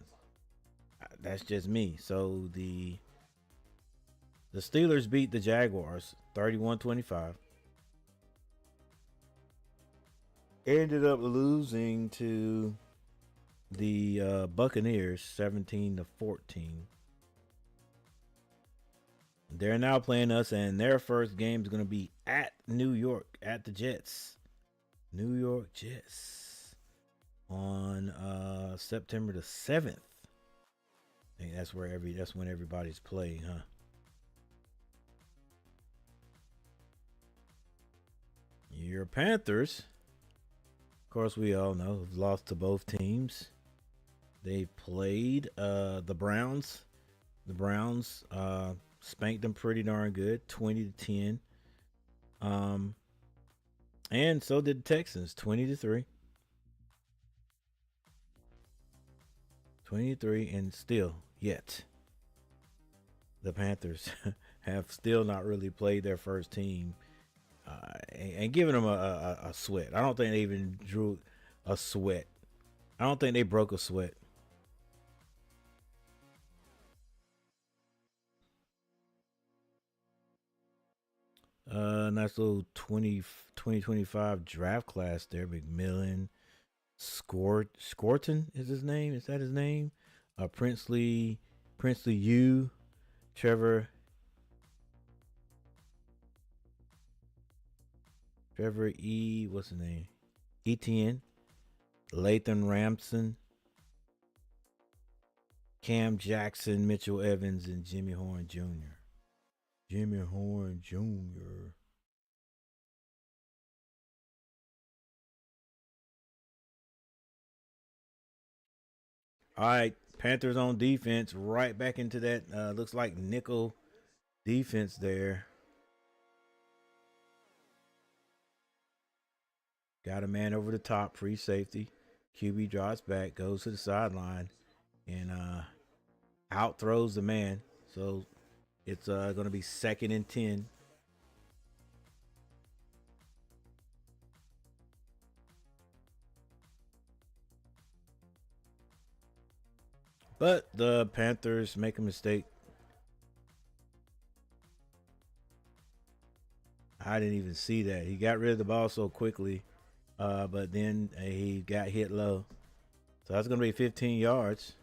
That's just me. So the Steelers beat the Jaguars 31-25. Ended up losing to the Buccaneers 17-14. They're now playing us, and their first game is going to be at New York, at the Jets. New York Jets on September the 7th. I think that's when everybody's playing, huh? Your Panthers, of course, we all know, have lost to both teams. They played the Browns. The Browns spanked them pretty darn good, 20-10. And so did the Texans, 20-3. 23, and still, yet, the Panthers have still not really played their first team and given them a sweat. I don't think they even drew a sweat. I don't think they broke a sweat. Nice little 2025 draft class there. McMillan, Scorton is his name. Is that his name? Princely U, Trevor E. What's his name? Etienne, Lathan Ramson, Cam Jackson, Mitchell Evans, and Jimmy Horn Jr. Jimmy Horn Jr. All right, Panthers on defense, right back into that. Looks like nickel defense there. Got a man over the top, free safety. QB draws back, goes to the sideline, and out throws the man. So it's going to be 2nd and 10. But the Panthers make a mistake. I didn't even see that. He got rid of the ball so quickly, but then he got hit low. So that's going to be 15 yards.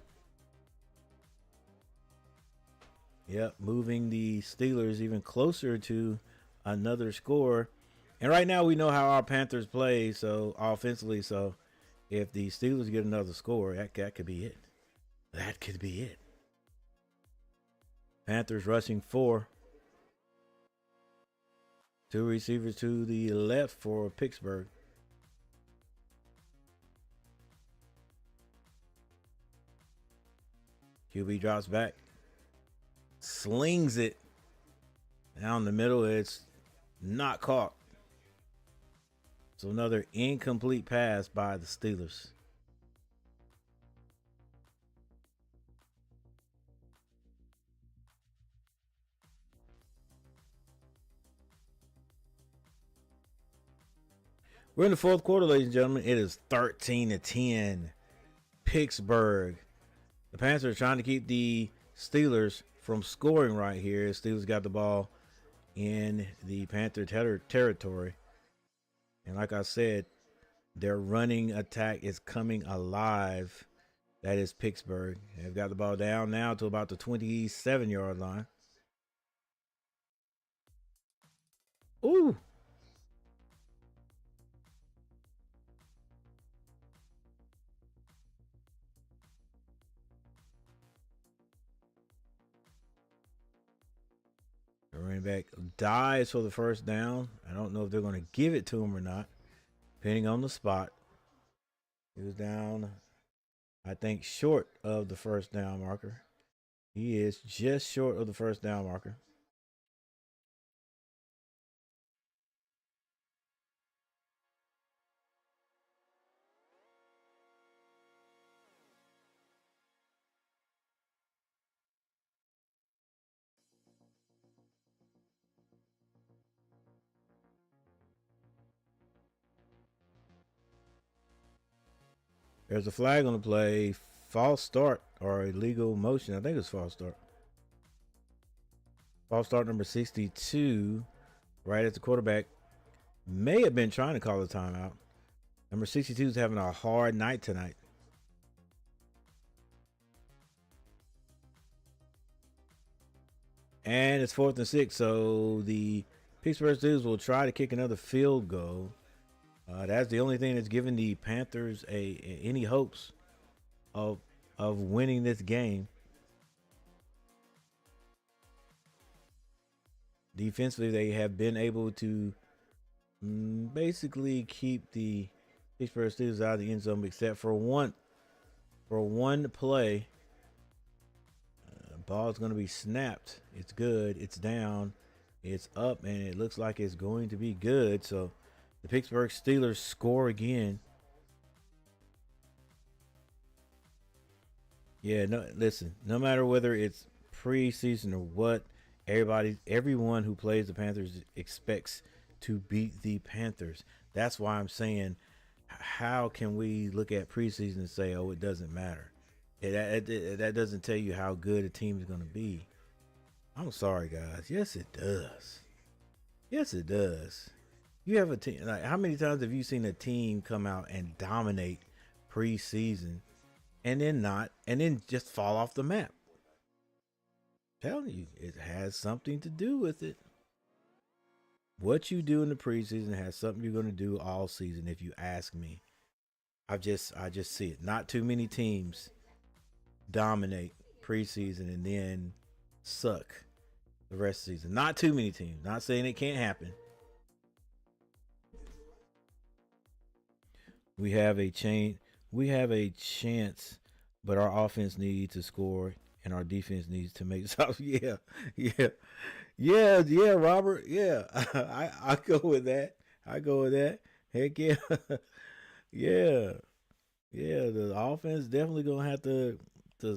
Yep, moving the Steelers even closer to another score. And right now we know how our Panthers play, so offensively. So if the Steelers get another score, that could be it. That could be it. Panthers rushing 4. 2 receivers to the left for Pittsburgh. QB drops back. Slings it. Down the middle. It's not caught. So another incomplete pass by the Steelers. We're in the fourth quarter, ladies and gentlemen. It is 13-10. Pittsburgh. The Panthers are trying to keep the Steelers from scoring right here. Steelers got the ball in the Panther territory. And like I said, their running attack is coming alive. That is Pittsburgh. They've got the ball down now to about the 27-yard line. Ooh. The running back dives for the first down. I don't know if they're going to give it to him or not, depending on the spot. He was down, I think, short of the first down marker. He is just short of the first down marker. There's a flag on the play. False start or illegal motion. I think it's false start. False start number 62. Right at the quarterback. May have been trying to call a timeout. Number 62 is having a hard night tonight. And it's 4th and 6. So the Pittsburgh Steelers will try to kick another field goal. That's the only thing that's giving the Panthers any hopes of winning this game. Defensively, they have been able to basically keep the Pittsburgh Steelers out of the end zone, except for one play. Ball's going to be snapped. It's good. It's down. It's up, and it looks like it's going to be good. So the Pittsburgh Steelers score again. Yeah, no, listen, no matter whether it's preseason or what, everyone who plays the Panthers expects to beat the Panthers. That's why I'm saying, how can we look at preseason and say, oh, it doesn't matter? That doesn't tell you how good a team is going to be. I'm sorry, guys. Yes, it does. Yes, it does. You have a team. Like, how many times have you seen a team come out and dominate preseason and then just fall off the map? I'm telling you, it has something to do with it. What you do in the preseason has something you're going to do all season, if you ask me. I just see it. Not too many teams dominate preseason and then suck the rest of the season. Not too many teams. Not saying it can't happen. We have a chance, but our offense needs to score and our defense needs to make stops. Yeah, Robert. Yeah, I go with that. Heck yeah, yeah. The offense definitely gonna have to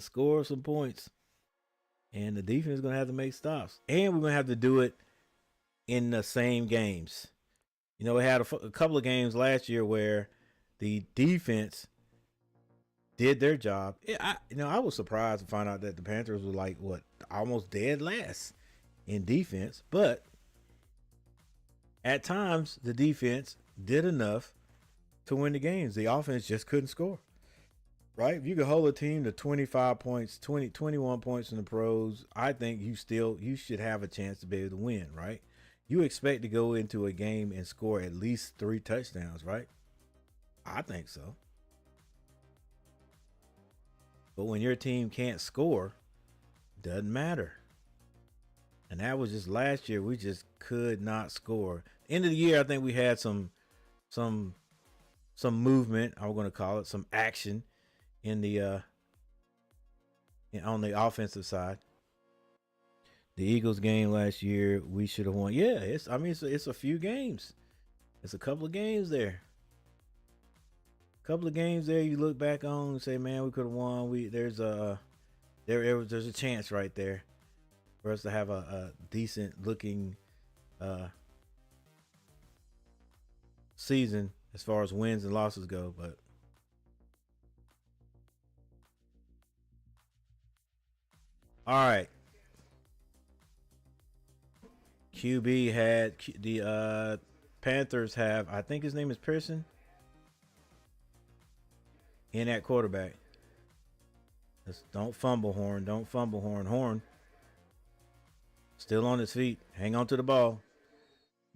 score some points, and the defense is gonna have to make stops, and we're gonna have to do it in the same games. You know, we had a couple of games last year where the defense did their job. I was surprised to find out that the Panthers were like almost dead last in defense, but at times the defense did enough to win the games. The offense just couldn't score. Right? If you could hold a team to 25 points, 21 points in the pros, I think you should have a chance to be able to win, right? You expect to go into a game and score at least 3 touchdowns, right? I think so. But when your team can't score, doesn't matter. And that was just last year. We just could not score. End of the year, I think we had some some movement. I'm going to call it some action in the on the offensive side. The Eagles game last year, we should have won. Yeah, it's a few games. It's a couple of games there. Couple of games there you look back on and say, man, we could have won. There's a chance right there for us to have a decent looking season as far as wins and losses go. But all right, QB had the Panthers have, I think his name is Pearson, in at quarterback. Don't fumble, Horn. Don't fumble, Horn. Horn still on his feet. Hang on to the ball.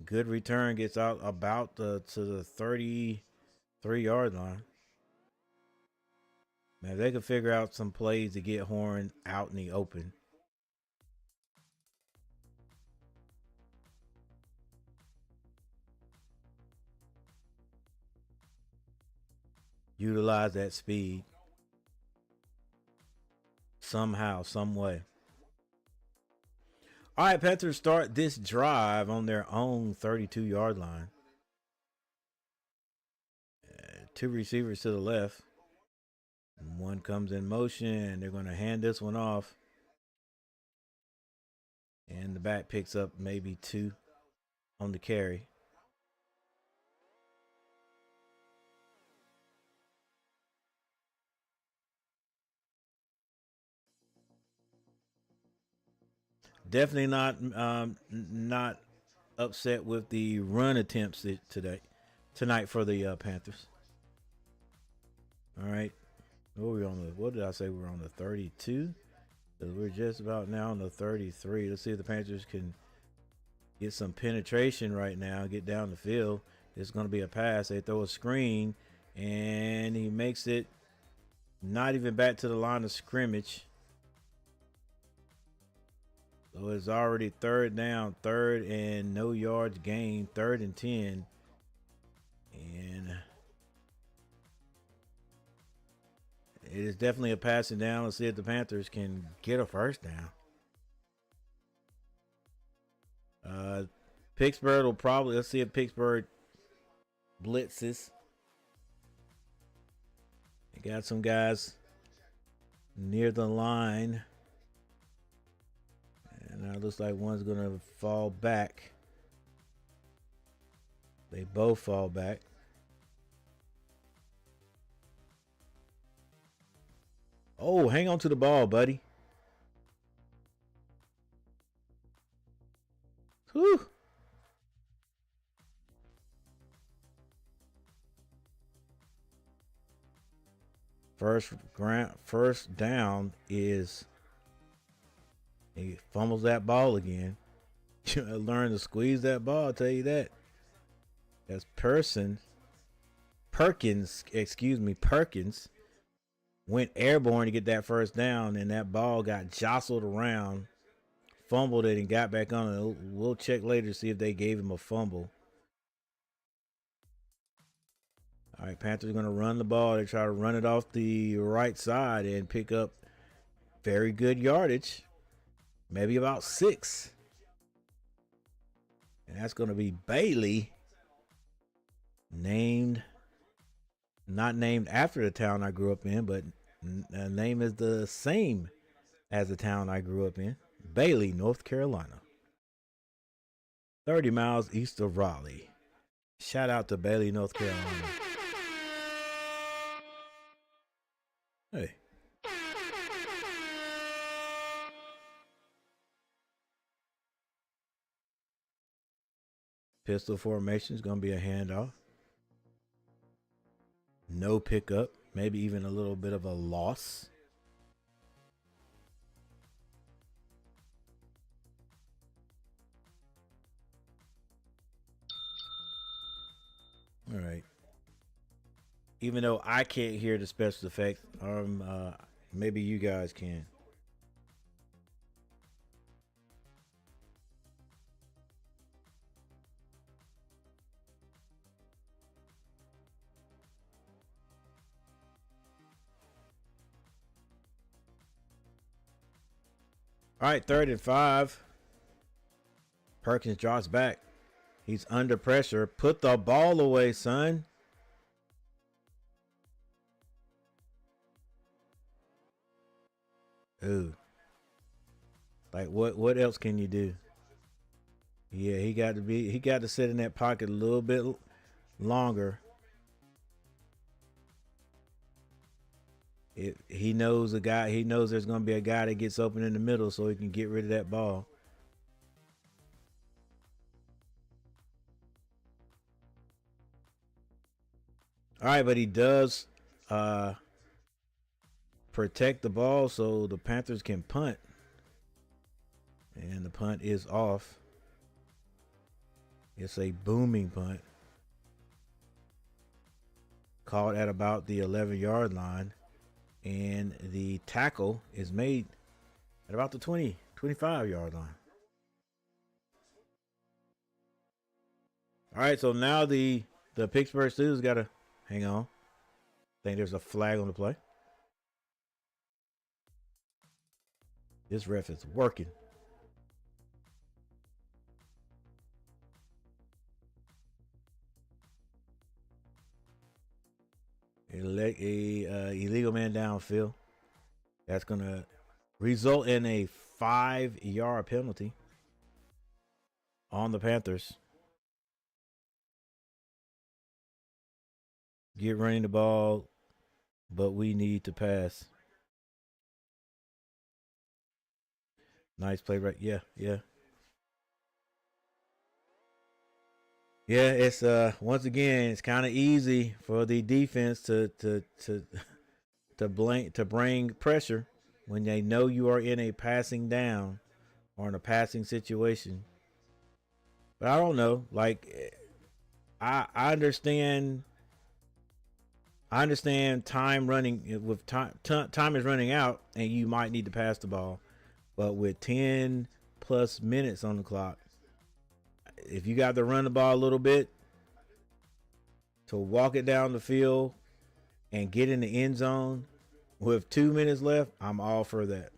Good return, gets out about to the 33-yard line. Man, if they could figure out some plays to get Horn out in the open. Utilize that speed somehow, some way. All right, Panthers start this drive on their own 32-yard line. Two receivers to the left. One comes in motion. They're going to hand this one off. And the back picks up maybe 2 on the carry. Definitely not upset with the run attempts tonight for the Panthers. All right, what did I say? We're on the 32. So we're just about now on the 33. Let's see if the Panthers can get some penetration right now. Get down the field. It's going to be a pass. They throw a screen, and he makes it not even back to the line of scrimmage. So it's already third down, third and no yards gained, 3rd and 10. And it is definitely a passing down. Let's see if the Panthers can get a first down. Pittsburgh will probably, let's see if Pittsburgh blitzes. They got some guys near the line. And now it looks like one's going to fall back. They both fall back. Oh, hang on to the ball, buddy. Whew. First down is he fumbles that ball again. You gotta learn to squeeze that ball, I'll tell you that. That's Perkins, went airborne to get that first down, and that ball got jostled around, fumbled it, and got back on it. We'll check later to see if they gave him a fumble. All right, Panthers going to run the ball. They try to run it off the right side and pick up very good yardage, maybe about 6. And that's going to be Bailey, not named after the town I grew up in, but the name is the same as the town I grew up in, Bailey, North Carolina. 30 miles east of Raleigh. Shout out to Bailey, North Carolina. Hey. Pistol formation is going to be a handoff. No pickup, maybe even a little bit of a loss. even though I can't hear the special effects. Maybe you guys can. All right, 3rd and 5. Perkins drops back. He's under pressure. Put the ball away, son. Ooh. Like what else can you do? Yeah, he got to sit in that pocket a little bit longer. He knows he knows there's going to be a guy that gets open in the middle so he can get rid of that ball. All right, but he does uh protect the ball so the Panthers can punt. And the punt is off. It's a booming punt. Caught at about the 11-yard line. And the tackle is made at about the 25-yard line. All right, so now the Pittsburgh Steelers got to hang on. I think there's a flag on the play. This ref is working. Illegal man downfield. That's going to result in a 5-yard penalty on the Panthers. Get running the ball, but we need to pass. Nice play, right? Yeah. Yeah, it's once again, it's kind of easy for the defense to bring pressure when they know you are in a passing down or in a passing situation. But I don't know. Like, I understand. I understand time running with time is running out, and you might need to pass the ball. But with 10 plus minutes on the clock, if you got to run the ball a little bit to walk it down the field and get in the end zone with 2 minutes left, I'm all for that.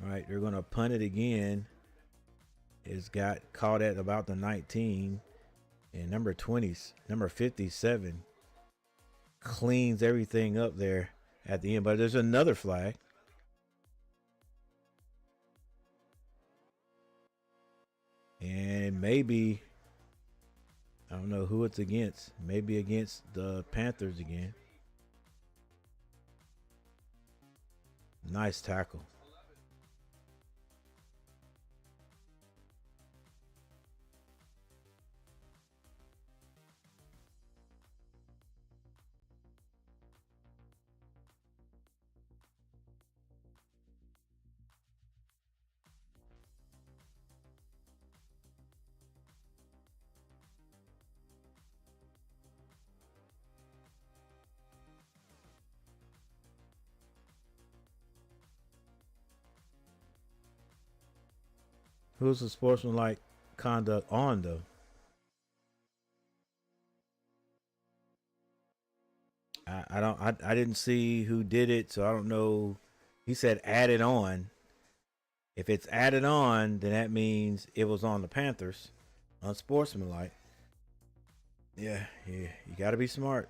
All right, they're going to punt it again. It's got caught at about the 19. And number 57 cleans everything up there at the end. But there's another flag. And maybe, I don't know who it's against. Maybe against the Panthers again. Nice tackle. Who's the sportsmanlike conduct on though? I didn't see who did it, so I don't know. He said added on. If it's added on, then that means it was on the Panthers, unsportsmanlike. Yeah, you got to be smart.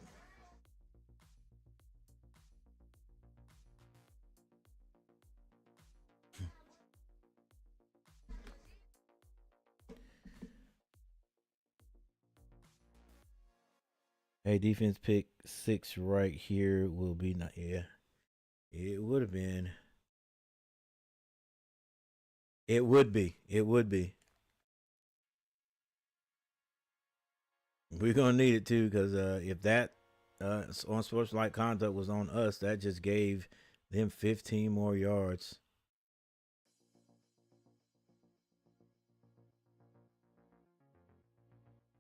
Hey, defense pick 6 right here will be not. Yeah, it would have been. It would be. It would be. We're gonna need it too, because if that on sportsmanlike conduct was on us, that just gave them 15 more yards.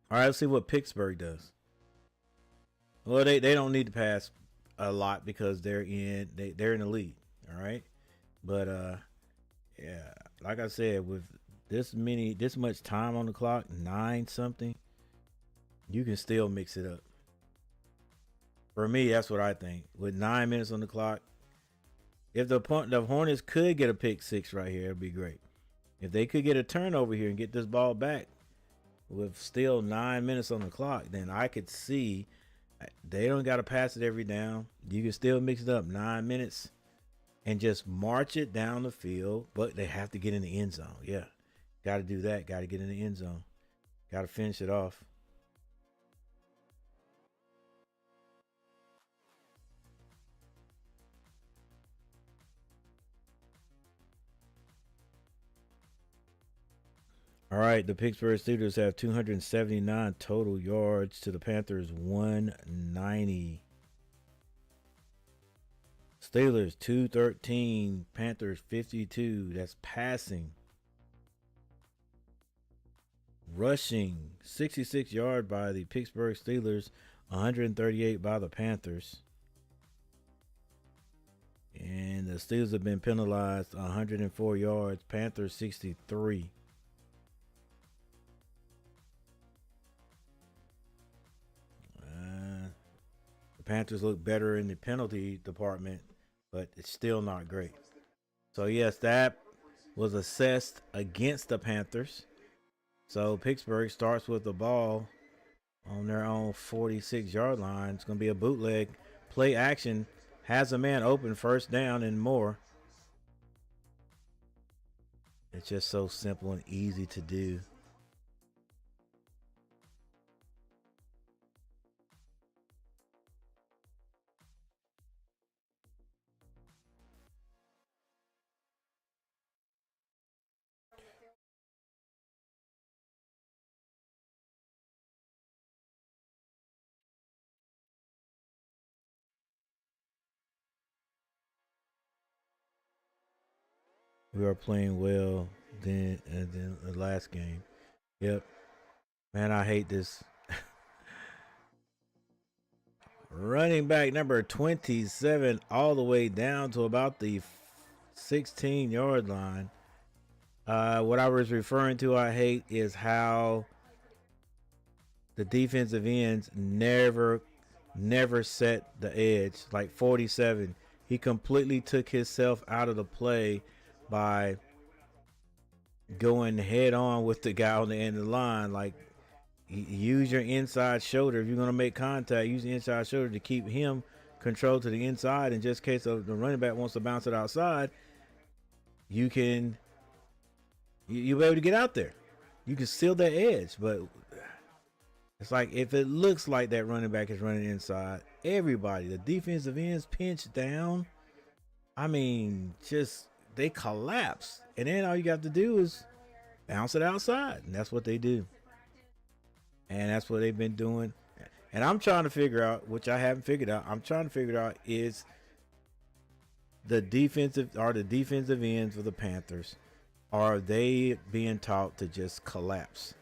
All right, let's see what Pittsburgh does. Well, they don't need to pass a lot because they're in the lead. All right, but yeah, like I said, with this much time on the clock, 9 something, you can still mix it up. For me, that's what I think. With 9 minutes on the clock, if the Hornets could get a pick six right here, it'd be great. If they could get a turnover here and get this ball back with still 9 minutes on the clock, then I could see they don't got to pass it every down. You can still mix it up 9 minutes and just march it down the field, but they have to get in the end zone. Yeah, got to do that. Got to get in the end zone. Got to finish it off. All right, the Pittsburgh Steelers have 279 total yards to the Panthers 190. Steelers 213, Panthers 52. That's passing. Rushing 66 yard by the Pittsburgh Steelers, 138 by the Panthers. And the Steelers have been penalized 104 yards, Panthers 63. The Panthers look better in the penalty department, but it's still not great. So, yes, that was assessed against the Panthers. So, Pittsburgh starts with the ball on their own 46-yard line. It's going to be a bootleg. Play action. Has a man open, first down and more. It's just so simple and easy to do. We are playing well than the last game. Yep. Man, I hate this. Running back number 27 all the way down to about the 16-yard line. What I was referring to, I hate, is how the defensive ends never set the edge. Like 47, he completely took himself out of the play by going head on with the guy on the end of the line. Like, use your inside shoulder. If you're going to make contact, use the inside shoulder to keep him controlled to the inside. In just case of the running back wants to bounce it outside, you can you'll be able to get out there. You can seal that edge. But it's like, if it looks like that running back is running inside, everybody, the defensive ends pinch down. I mean, just they collapse. And then all you got to do is bounce it outside. And that's what they do. And that's what they've been doing. And I'm trying to figure out, which I haven't figured out, I'm trying to figure out, is the defensive ends for the Panthers, are they being taught to just collapse?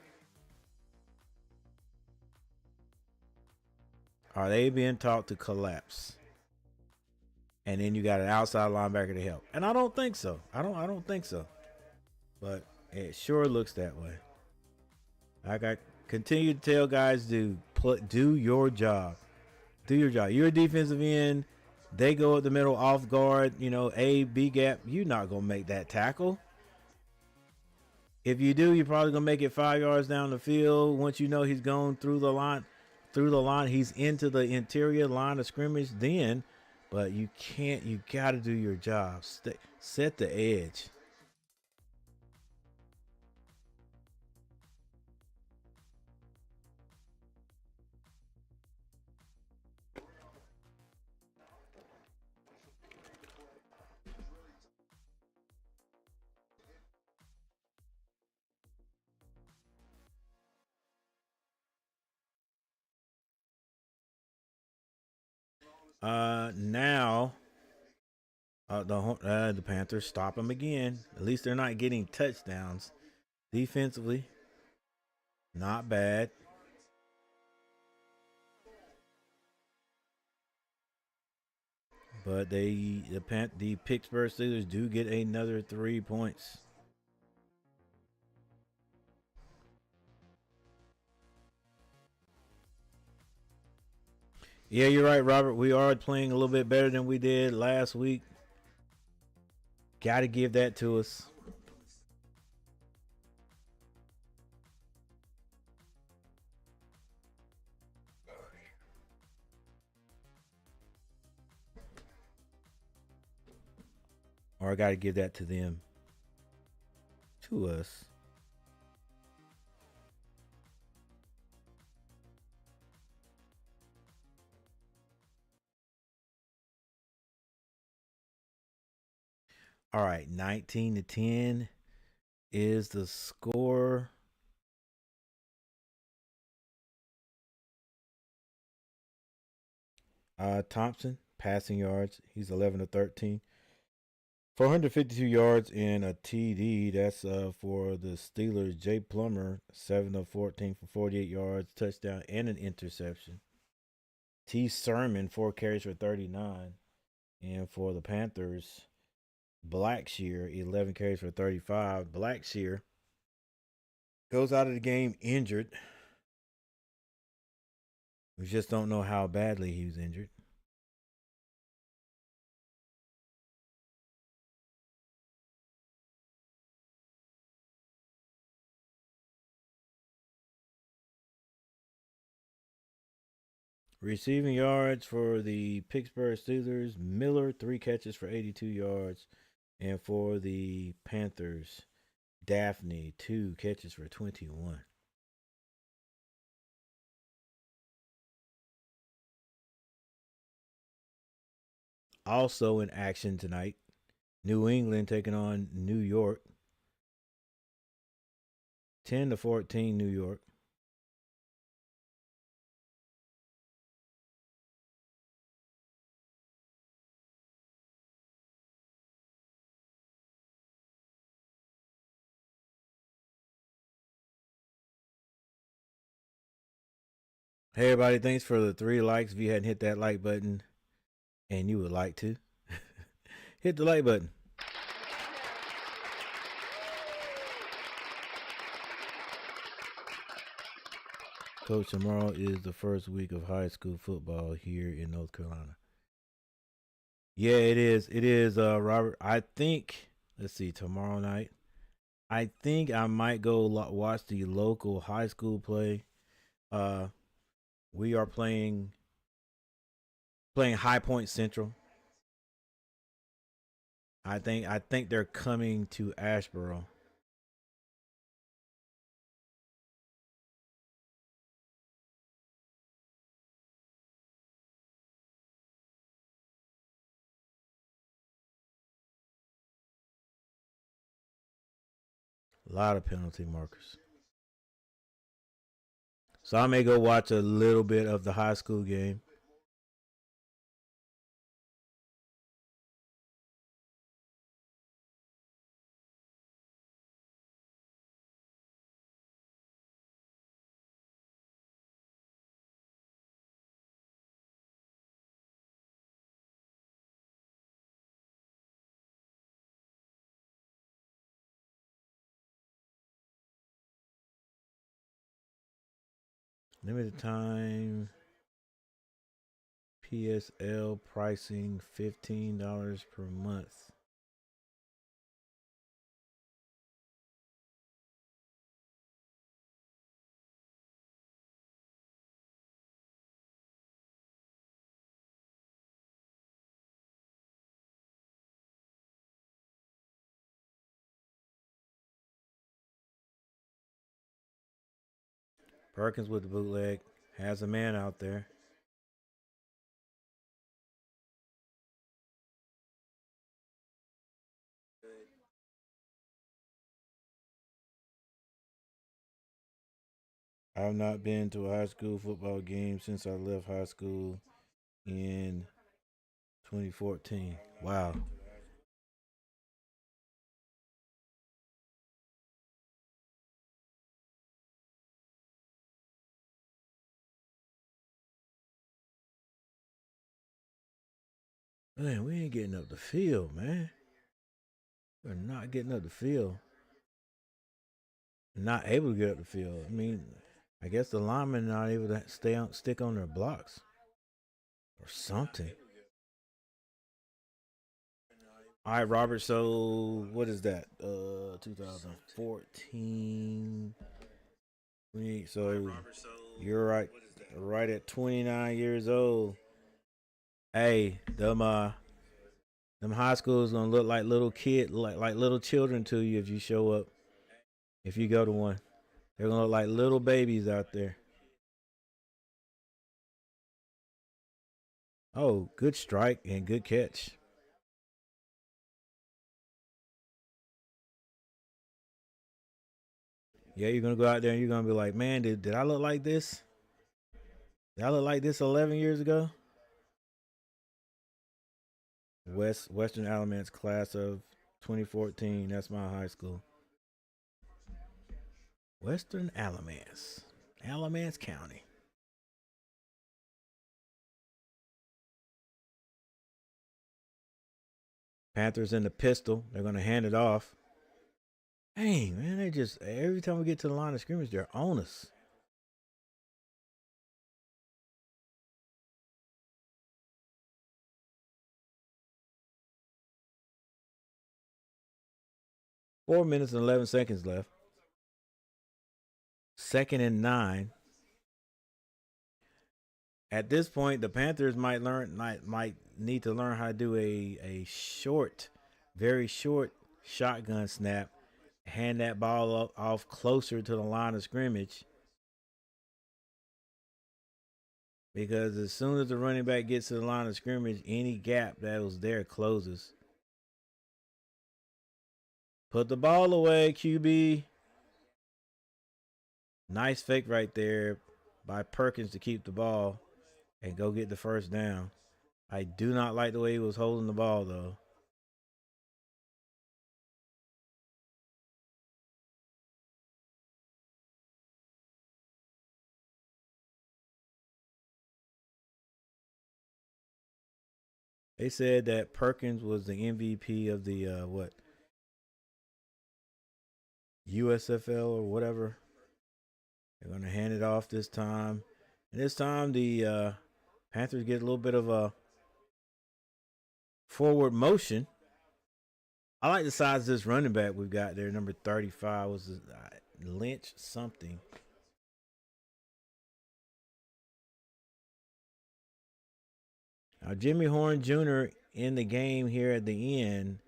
Are they being taught to collapse? And then you got an outside linebacker to help. And I don't think so. I don't think so. But it sure looks that way. Like I continue to tell guys, do your job. Do your job. You're a defensive end. They go at the middle off guard, A, B gap. You're not going to make that tackle. If you do, you're probably going to make it 5 yards down the field. Once you know he's going through the line, he's into the interior line of scrimmage then. But you got to do your job. Set the edge. Now the Panthers stop them again. At least they're not getting touchdowns. Defensively, not bad. But the Pittsburgh Steelers do get another 3 points. Yeah, you're right, Robert. We are playing a little bit better than we did last week. Got to give that to us. Or I got to give that to them. To us. All right, 19-10 is the score. Thompson, passing yards. He's 11-13. 452 yards and a TD. That's for the Steelers. Jay Plummer, 7-14 for 48 yards, touchdown, and an interception. T. Sermon, 4 carries for 39. And for the Panthers, Blackshear, 11 carries for 35. Blackshear goes out of the game injured. We just don't know how badly he was injured. Receiving yards for the Pittsburgh Steelers, Miller, 3 catches for 82 yards. And for the Panthers, Daphne, 2 catches for 21. Also in action tonight, New England taking on New York. 10-14 New York. Hey everybody, thanks for the 3 likes. If you hadn't hit that like button and you would like to, hit the like button. Coach, tomorrow is the first week of high school football here in North Carolina. Yeah, it is. It is, Robert. I think, let's see, tomorrow night. I think I might go watch the local high school play. Uh, we are playing High Point Central. I think they're coming to Asheboro. A lot of penalty markers. So I may go watch a little bit of the high school game. Limited time PSL pricing $15 per month. Perkins with the bootleg has a man out there. I've not been to a high school football game since I left high school in 2014. Wow. Man, we ain't getting up the field, man. We're not getting up the field. Not able to get up the field. I mean, I guess the linemen not able to stick on their blocks or something. All right, Robert. So what is that? 2014. So you're right, right at 29 years old. Hey, them high schools gonna look like little kid, like little children to you if you show up. If you go to one, they're gonna look like little babies out there. Oh, good strike and good catch. Yeah, you're gonna go out there and you're gonna be like, man, did I look like this? Did I look like this 11 years ago? Western Alamance class of 2014. That's my high school. Western Alamance, Alamance County. Panthers in the pistol. They're gonna hand it off. Hey man, they just every time we get to the line of scrimmage, they're on us. 4 minutes and 11 seconds left. 2nd and 9. At this point, the Panthers might need to learn how to do a short, very short shotgun snap, hand that ball off closer to the line of scrimmage. Because as soon as the running back gets to the line of scrimmage, any gap that was there closes. Put the ball away, QB. Nice fake right there by Perkins to keep the ball and go get the first down. I do not like the way he was holding the ball, though. They said that Perkins was the MVP of the what USFL or whatever. They're gonna hand it off this time, and this time the Panthers get a little bit of a forward motion. I like the size of this running back we've got there. Number 35 was Lynch something. Now Jimmy Horn Jr. in the game here at the end.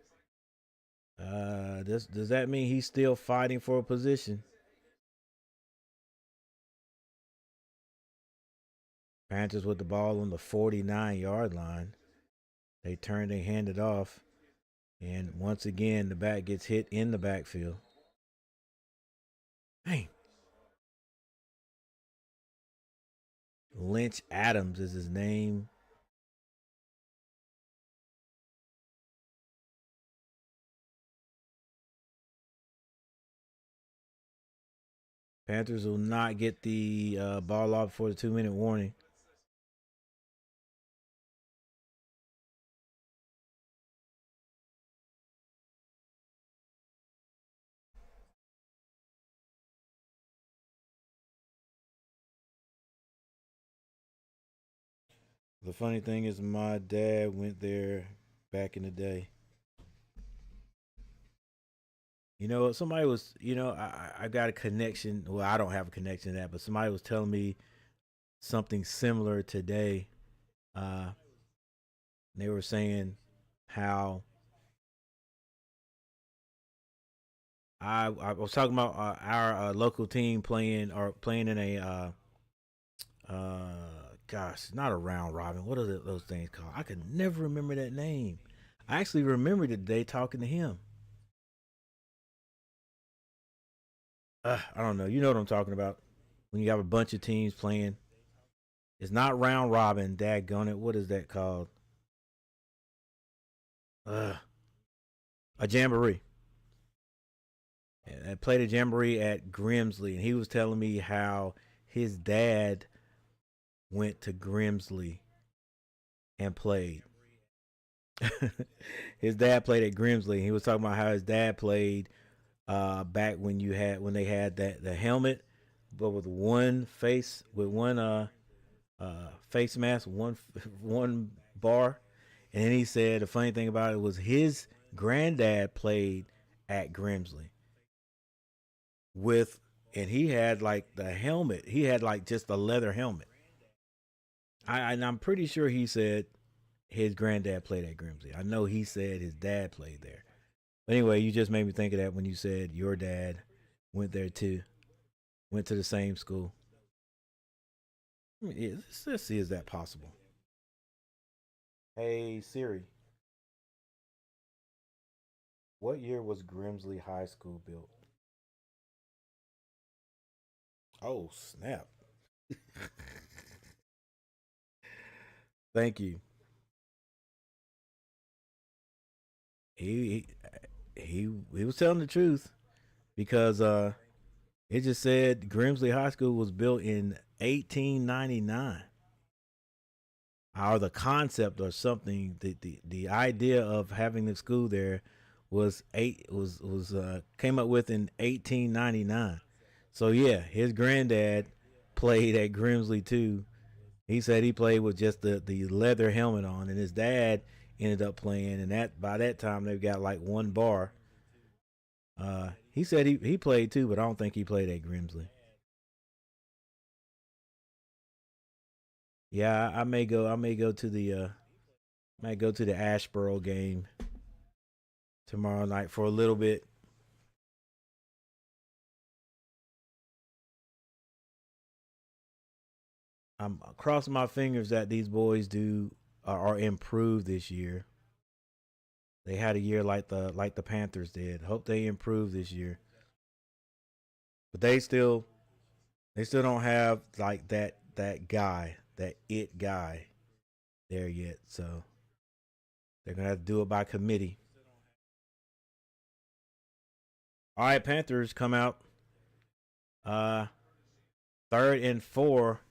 Does that mean he's still fighting for a position? Panthers with the ball on the 49-yard line. They hand it off, and once again the back gets hit in the backfield. Hey, Lynch Adams is his name. Panthers will not get the ball off before the 2-minute warning. The funny thing is, my dad went there back in the day. You know, somebody was, I got a connection. Well, I don't have a connection to that, but somebody was telling me something similar today. They were saying how I was talking about our local team playing in a gosh, not a round robin. What are those things called? I could never remember that name. I actually remembered it today talking to him. I don't know. You know what I'm talking about. When you have a bunch of teams playing. It's not round robin, daggone it. What is that called? Uh, a jamboree. And I played a jamboree at Grimsley, and he was telling me how his dad went to Grimsley and played. His dad played at Grimsley. He was talking about how his dad played back when they had that the helmet, but with one face mask, one bar. And then he said the funny thing about it was his granddad played at Grimsley with, and he had like the helmet. He had like just a leather helmet. And I'm pretty sure he said his granddad played at Grimsley. I know he said his dad played there. But anyway, you just made me think of that when you said your dad went there too, went to the same school. Yeah, let's see, is that possible? Hey Siri, what year was Grimsley High School built? Oh snap! Thank you. He he was telling the truth because it just said Grimsley High School was built in 1899. Or the concept or something, the idea of having the school there was eight was came up with in 1899. So yeah, his granddad played at Grimsley too. He said he played with just the leather helmet on, and his dad ended up playing. And that by that time they've got like one bar. He said he played too, but I don't think he played at Grimsley. Yeah, I may go. I may go to the might go to the Ashboro game tomorrow night for a little bit. I'm crossing my fingers that these boys do are improved this year. They had a year like the Panthers did. Hope they improve this year. But they still don't have like that guy, that it guy there yet. So they're gonna have to do it by committee. All right, Panthers come out uh 3rd and 4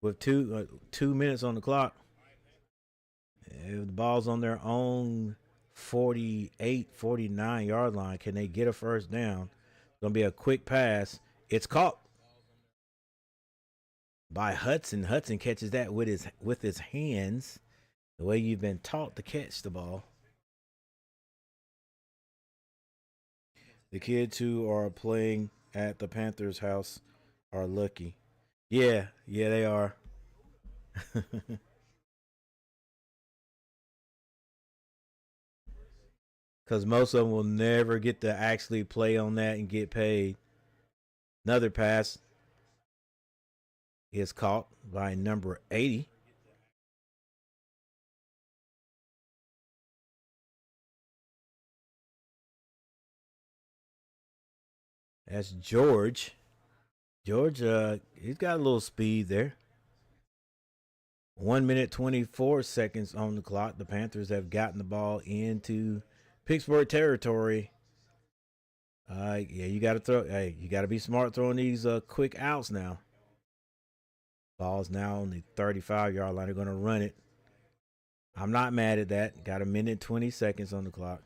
with 2 minutes on the clock. If the ball's on their own 48, 49 yard line, can they get a first down? It's gonna be a quick pass. It's caught by Hudson. Hudson catches that with his hands, the way you've been taught to catch the ball. The kids who are playing at the Panthers house are lucky. Yeah, yeah, they are. Because most of them will never get to actually play on that and get paid. Another pass is caught by number 80. That's George. George, he's got a little speed there. 1 minute 24 seconds on the clock. The Panthers have gotten the ball into Pittsburgh territory. Yeah, you got to throw. Hey, you got to be smart throwing these quick outs now. Ball's now on the 35 yard line. They're going to run it. I'm not mad at that. Got 1 minute 20 seconds on the clock.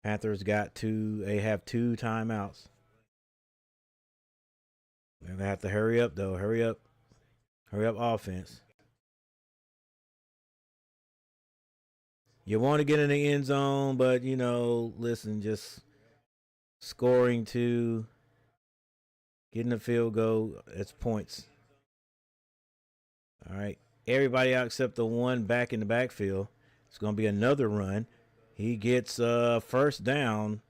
Panthers got two. They have two timeouts. They're gonna have to hurry up though. Hurry up, offense. You want to get in the end zone, but listen, just scoring two, getting a field goal. It's points. All right, everybody out except the one back in the backfield. It's gonna be another run. He gets first down,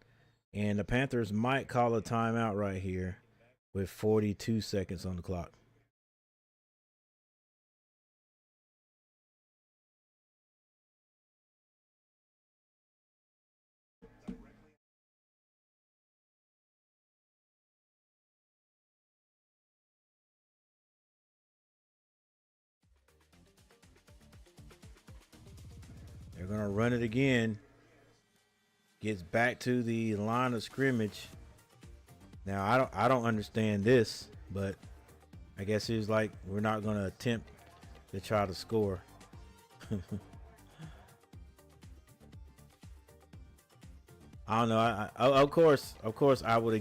and the Panthers might call a timeout right here with 42 seconds on the clock. They're gonna run it again. Gets back to the line of scrimmage. Now I don't understand this, but I guess he was like, we're not gonna attempt to try to score. I don't know. Of course, I would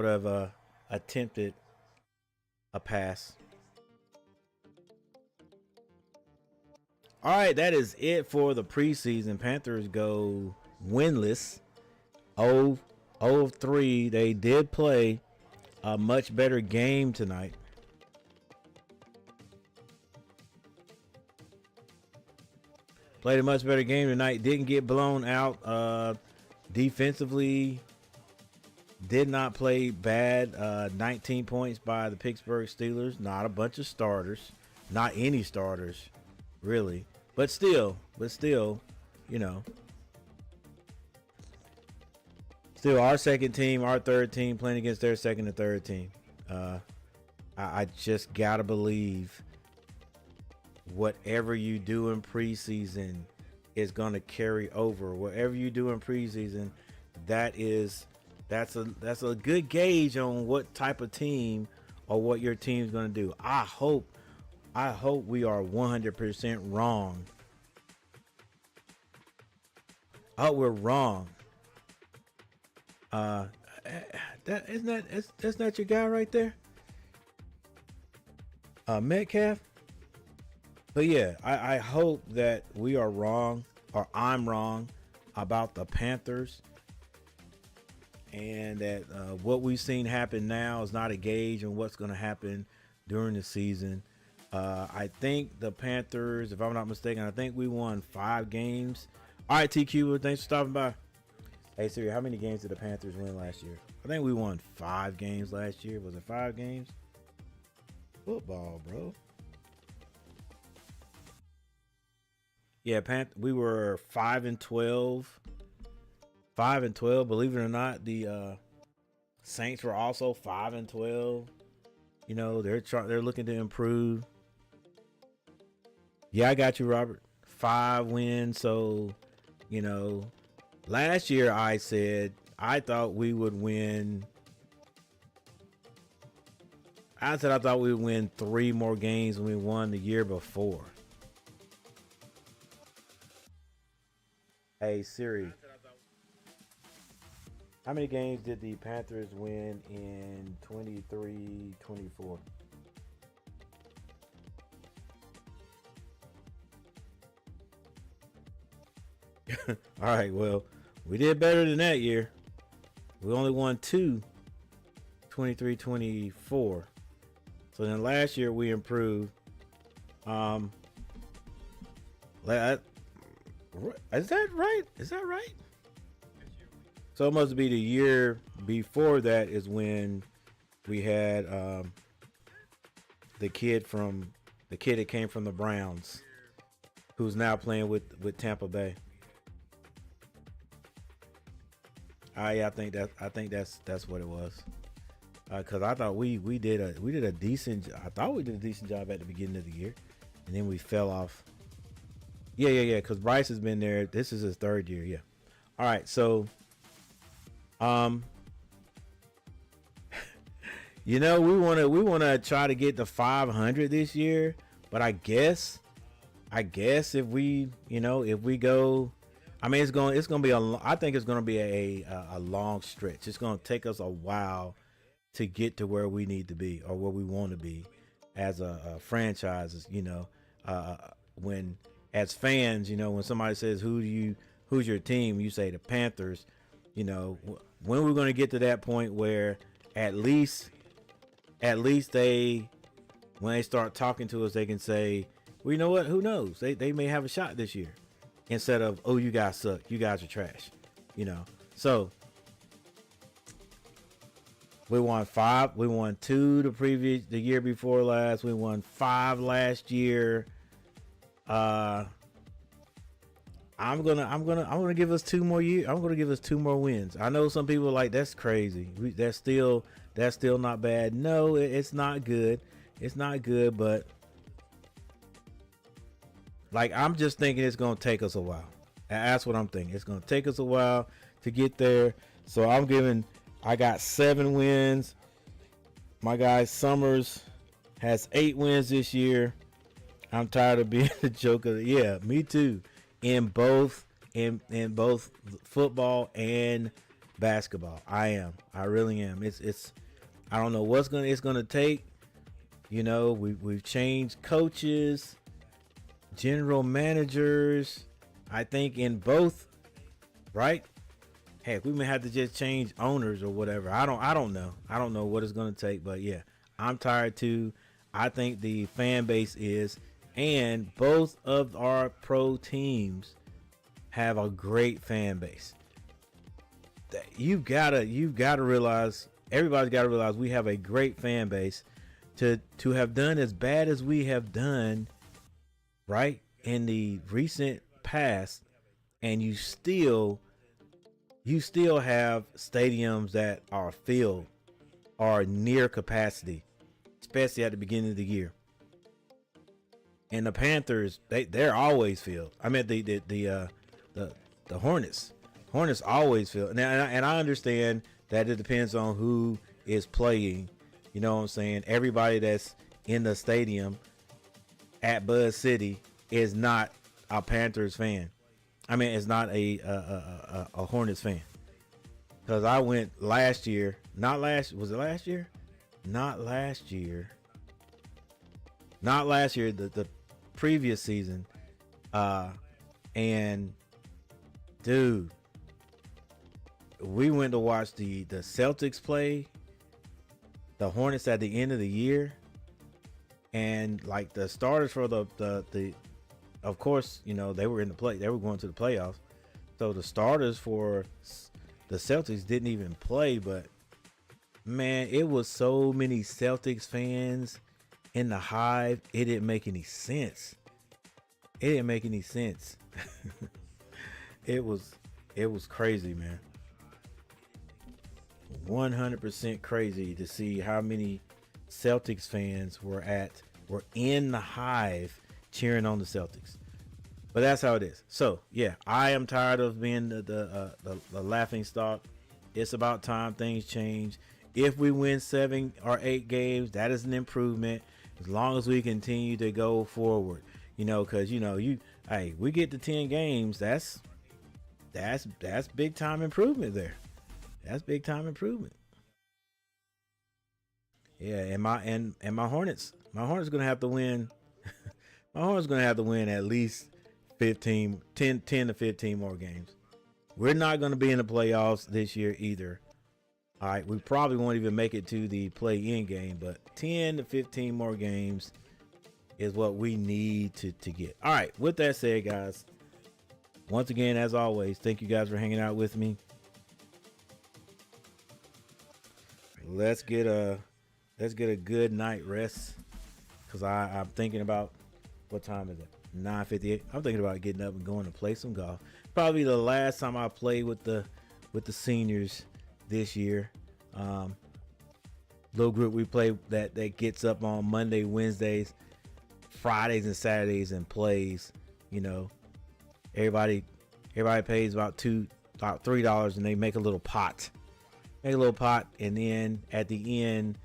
have attempted a pass. All right, that is it for the preseason. Panthers go winless, 0 of 3. They did play a much better game tonight. Played a much better game tonight. Didn't get blown out. Defensively, did not play bad. 19 points by the Pittsburgh Steelers. Not a bunch of starters. Not any starters, really. But still, you know. Still, our second team, our third team playing against their second and third team. I just gotta believe whatever you do in preseason is gonna carry over. Whatever you do in preseason, that's a good gauge on what type of team or what your team's gonna do. I hope we are 100% wrong. Oh, we're wrong. That's not your guy right there. Metcalf. But yeah, I hope that we are wrong, or I'm wrong about the Panthers, and that what we've seen happen now is not a gauge on what's going to happen during the season. I think the Panthers, if I'm not mistaken, I think we won 5 games. All right, TQ, thanks for stopping by. Hey, Siri, how many games did the Panthers win last year? I think we won 5 games last year. Was it 5 games? Football, bro. Yeah, we were 5-12. 5-12. Believe it or not, the Saints were also 5-12. You know, they're looking to improve. Yeah, I got you, Robert. 5 wins. So, you know, last year I said I thought we would win. I thought we would win 3 more games than we won the year before. Hey Siri, how many games did the Panthers win in 23-24? All right, well, we did better than that year. We only won 2, 23-24. So then last year we improved. Is that right? Is that right? So it must be the year before that is when we had the kid that came from the Browns, who's now playing with Tampa Bay. Yeah, I think that's what it was. Because I thought we did a decent. I thought we did a decent job at the beginning of the year, and then we fell off. Yeah. Because Bryce has been there. This is his 3rd year. Yeah. All right. So, you know, we wanna try to get to 500 this year, but I guess if we go, I mean, it's gonna be I think it's gonna be a long stretch. It's gonna take us a while to get to where we need to be or where we want to be as a franchise. You know, when as fans, you know, when somebody says who's your team, you say the Panthers. You know, when we're going to get to that point where at least they, when they start talking to us, they can say, well, you know what? Who knows? They may have a shot this year, instead of, oh, you guys suck, you guys are trash. You know, so we won 5. We won 2 the year before last. We won 5 last year. I'm gonna give us 2 more years. I'm gonna give us 2 more wins. I know some people are like, that's crazy. That's still not bad. No, it's not good. It's not good, but like, I'm just thinking it's gonna take us a while. That's what I'm thinking. It's gonna take us a while to get there. So I got 7 wins. My guy Summers has 8 wins this year. I'm tired of being the joker. Yeah, me too. In both in both football and basketball. I am. I really am. It's I don't know what's it's gonna take. You know, we've changed coaches, general managers. I think in both, right? Heck, we may have to just change owners or whatever. I don't know. I don't know what it's gonna take, but yeah, I'm tired too. I think the fan base is, and both of our pro teams have a great fan base. You've gotta realize, everybody's gotta realize we have a great fan base to have done as bad as we have done, right, in the recent past, and you still have stadiums that are filled or near capacity, especially at the beginning of the year. And the Panthers, they're always filled. I mean the Hornets always filled. And I understand that it depends on who is playing. You know what I'm saying? Everybody that's in the stadium at Buzz City is not a Panthers fan. I mean, it's not a Hornets fan. Because I went last year. Was it last year? Not last year. Not last year. The previous season. And dude, we went to watch the Celtics play the Hornets at the end of the year, and like the starters for the of course, you know, they were going to the playoffs, so the starters for the Celtics didn't even play. But man, it was so many Celtics fans in the Hive, it didn't make any sense. It was crazy, man. 100% crazy to see how many Celtics fans were in the Hive cheering on the Celtics. But that's how it is. So yeah, I am tired of being the laughing stock. It's about time things change. If we win 7 or 8 games, that is an improvement. As long as we continue to go forward, you know, because we get to 10 games. That's big time improvement there. That's big time improvement. Yeah, and my Hornets gonna have to win. My Hornets gonna have to win at least 10 to 15 more games. We're not gonna be in the playoffs this year either. All right, we probably won't even make it to the play-in game, but 10 to 15 more games is what we need to get. All right, with that said, guys, once again, as always, thank you guys for hanging out with me. Let's get a good night rest, because I'm thinking about, what time is it? 9:58. I'm thinking about getting up and going to play some golf. Probably the last time I played with the seniors this year. Little group we play that gets up on Monday, Wednesdays, Fridays, and Saturdays and plays. You know, everybody pays about $3, and they make a little pot. And then at the end,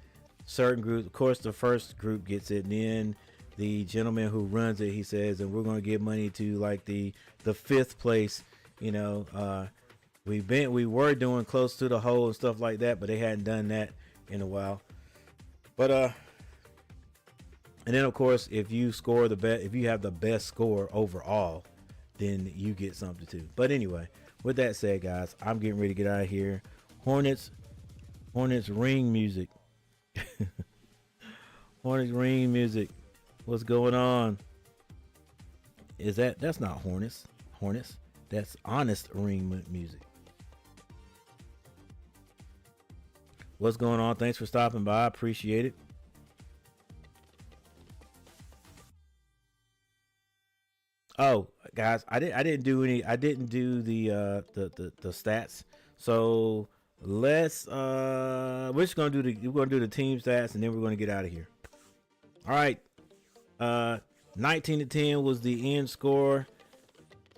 certain groups, of course, the first group gets it, and then the gentleman who runs it, he says, and we're going to give money to like the fifth place. You know, we were doing close to the hole and stuff like that, but they hadn't done that in a while. But and then of course, if you score if you have the best score overall, then you get something too. But anyway, with that said, guys, I'm getting ready to get out of here. Hornets ring music. Hornets ring music. What's going on? That's not Hornets. That's honest ring music. What's going on? Thanks for stopping by. I appreciate it. Oh, guys, I didn't do the stats. So we're just gonna do the team stats, and then we're gonna get out of here. All right. 19-10 was the end score.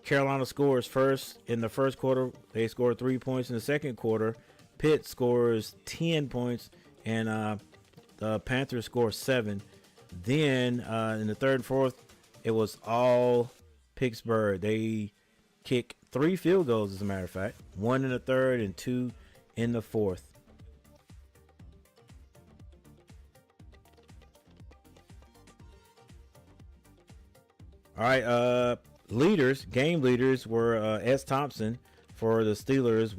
Carolina scores first in the first quarter. They scored 3 points in the second quarter. Pitt scores 10 points, and the Panthers score 7. Then in the third and fourth, it was all Pittsburgh. They kick 3 field goals, as a matter of fact. 1 in the third and 2 in the fourth. All right, game leaders were S. Thompson for the Steelers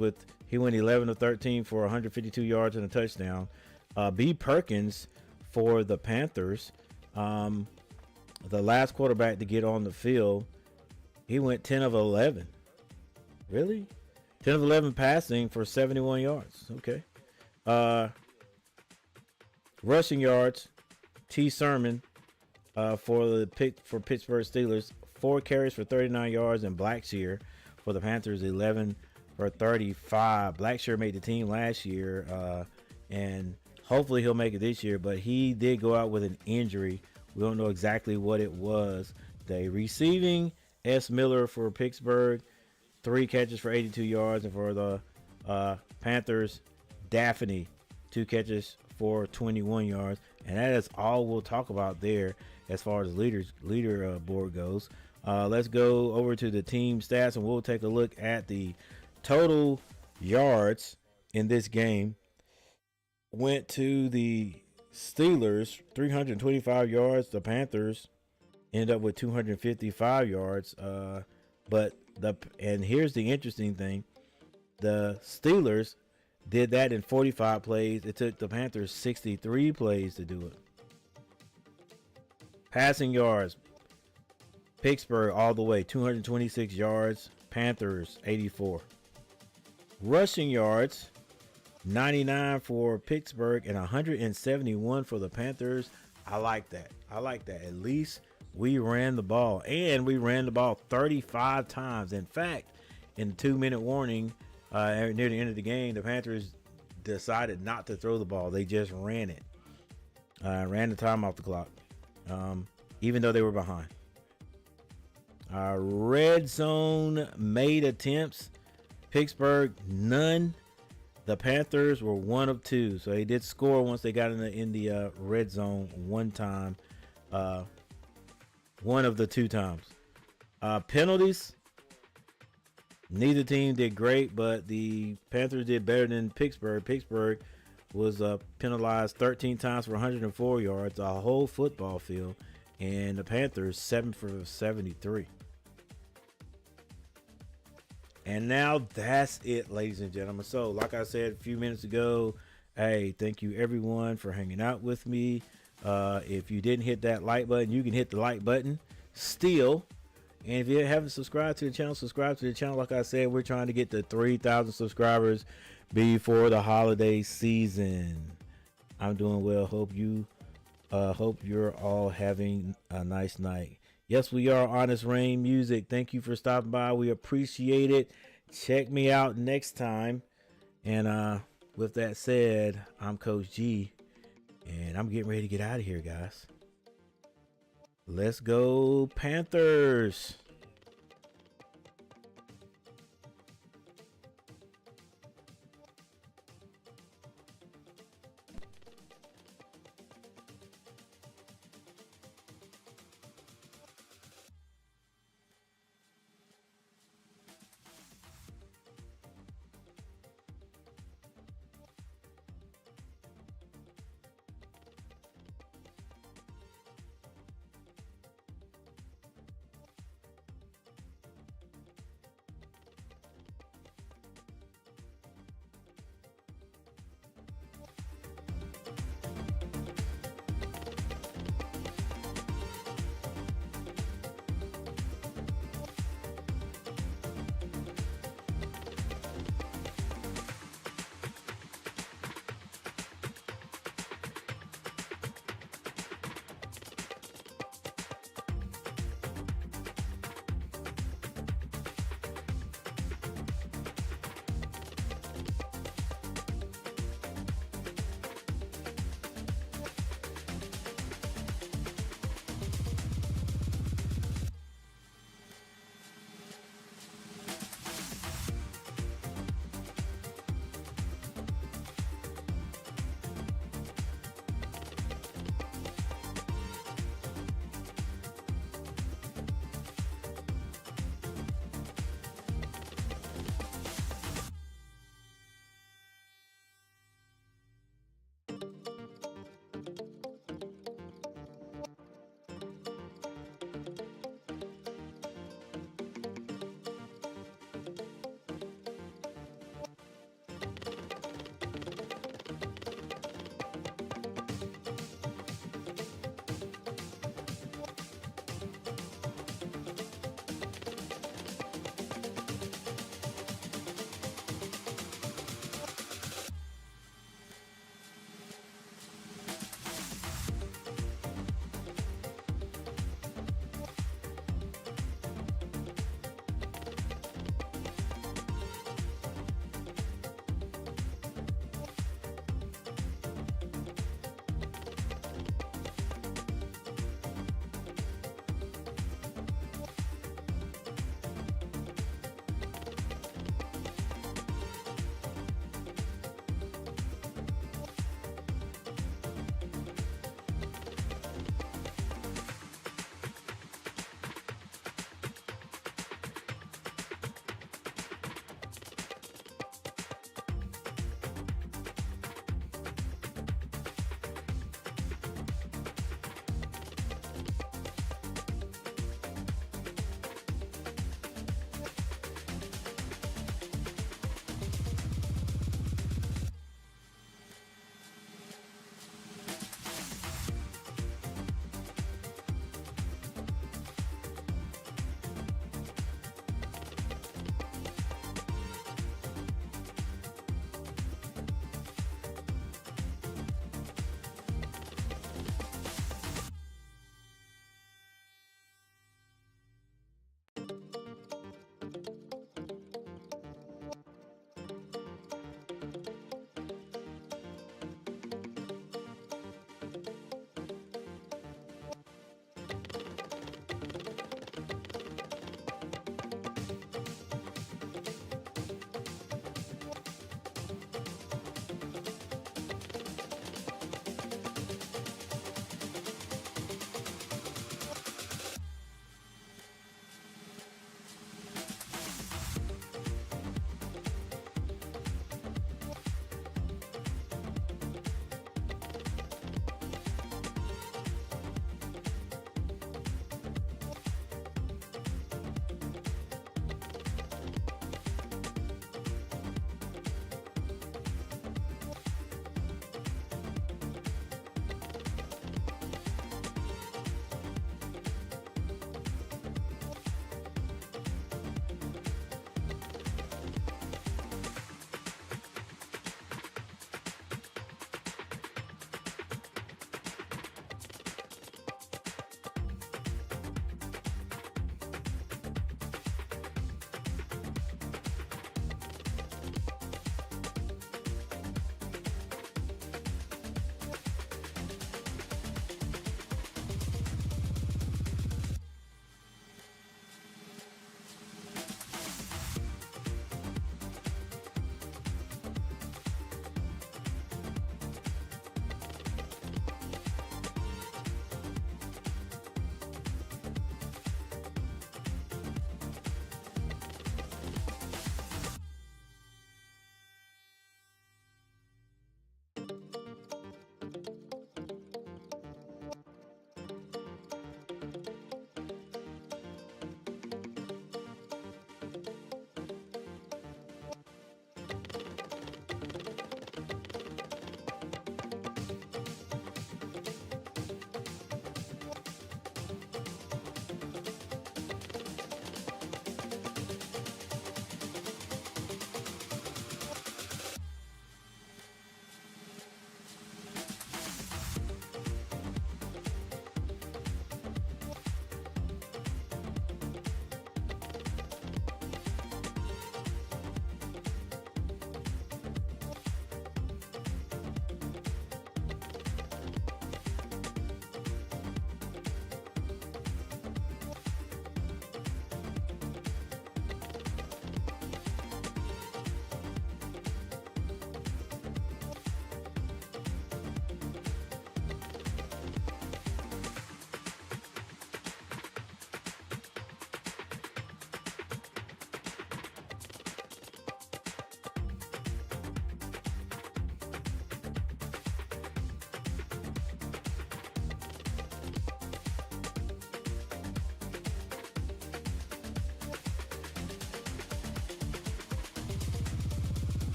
he went 11 of 13 for 152 yards and a touchdown. B. Perkins for the Panthers, the last quarterback to get on the field, he went 10 of 11. Really? 10 of 11 passing for 71 yards. Okay. Rushing yards, T. Sermon for Pittsburgh Steelers, 4 carries for 39 yards, and Blackshear for the Panthers, 11 for 35. Blackshear made the team last year, and hopefully he'll make it this year, but he did go out with an injury. We don't know exactly what it was. The receiving, S. Miller for Pittsburgh, 3 catches for 82 yards, and for the Panthers, Daphne, 2 catches for 21 yards. And that is all we'll talk about there as far as leader board goes. Let's go over to the team stats, and we'll take a look at the total yards in this game. Went to the Steelers, 325 yards. The Panthers end up with 255 yards. And here's the interesting thing. The Steelers did that in 45 plays. It took the Panthers 63 plays to do it. Passing yards, Pittsburgh all the way, 226 yards. Panthers, 84. Rushing yards, 99 for Pittsburgh and 171 for the Panthers. I like that. At least we ran the ball, and we ran the ball 35 times. In fact, in the 2-minute warning near the end of the game, the Panthers decided not to throw the ball. They just ran it. Ran the time off the clock, even though they were behind. Red zone made attempts. Pittsburgh, none. The Panthers were 1 of 2, so they did score once they got in the red zone one time, 1 of the 2 times. Penalties, neither team did great, but the Panthers did better than Pittsburgh. Pittsburgh was penalized 13 times for 104 yards, a whole football field, and the Panthers 7 for 73. And now that's it, ladies and gentlemen. So, like I said a few minutes ago, hey, thank you everyone for hanging out with me. If you didn't hit that like button, you can hit the like button still. And if you haven't subscribed to the channel, subscribe to the channel. Like I said, we're trying to get to 3,000 subscribers before the holiday season. I'm doing well. Hope you're all having a nice night. Yes, we are Honest Rain Music. Thank you for stopping by. We appreciate it. Check me out next time. And with that said, I'm Coach G, and I'm getting ready to get out of here, guys. Let's go Panthers.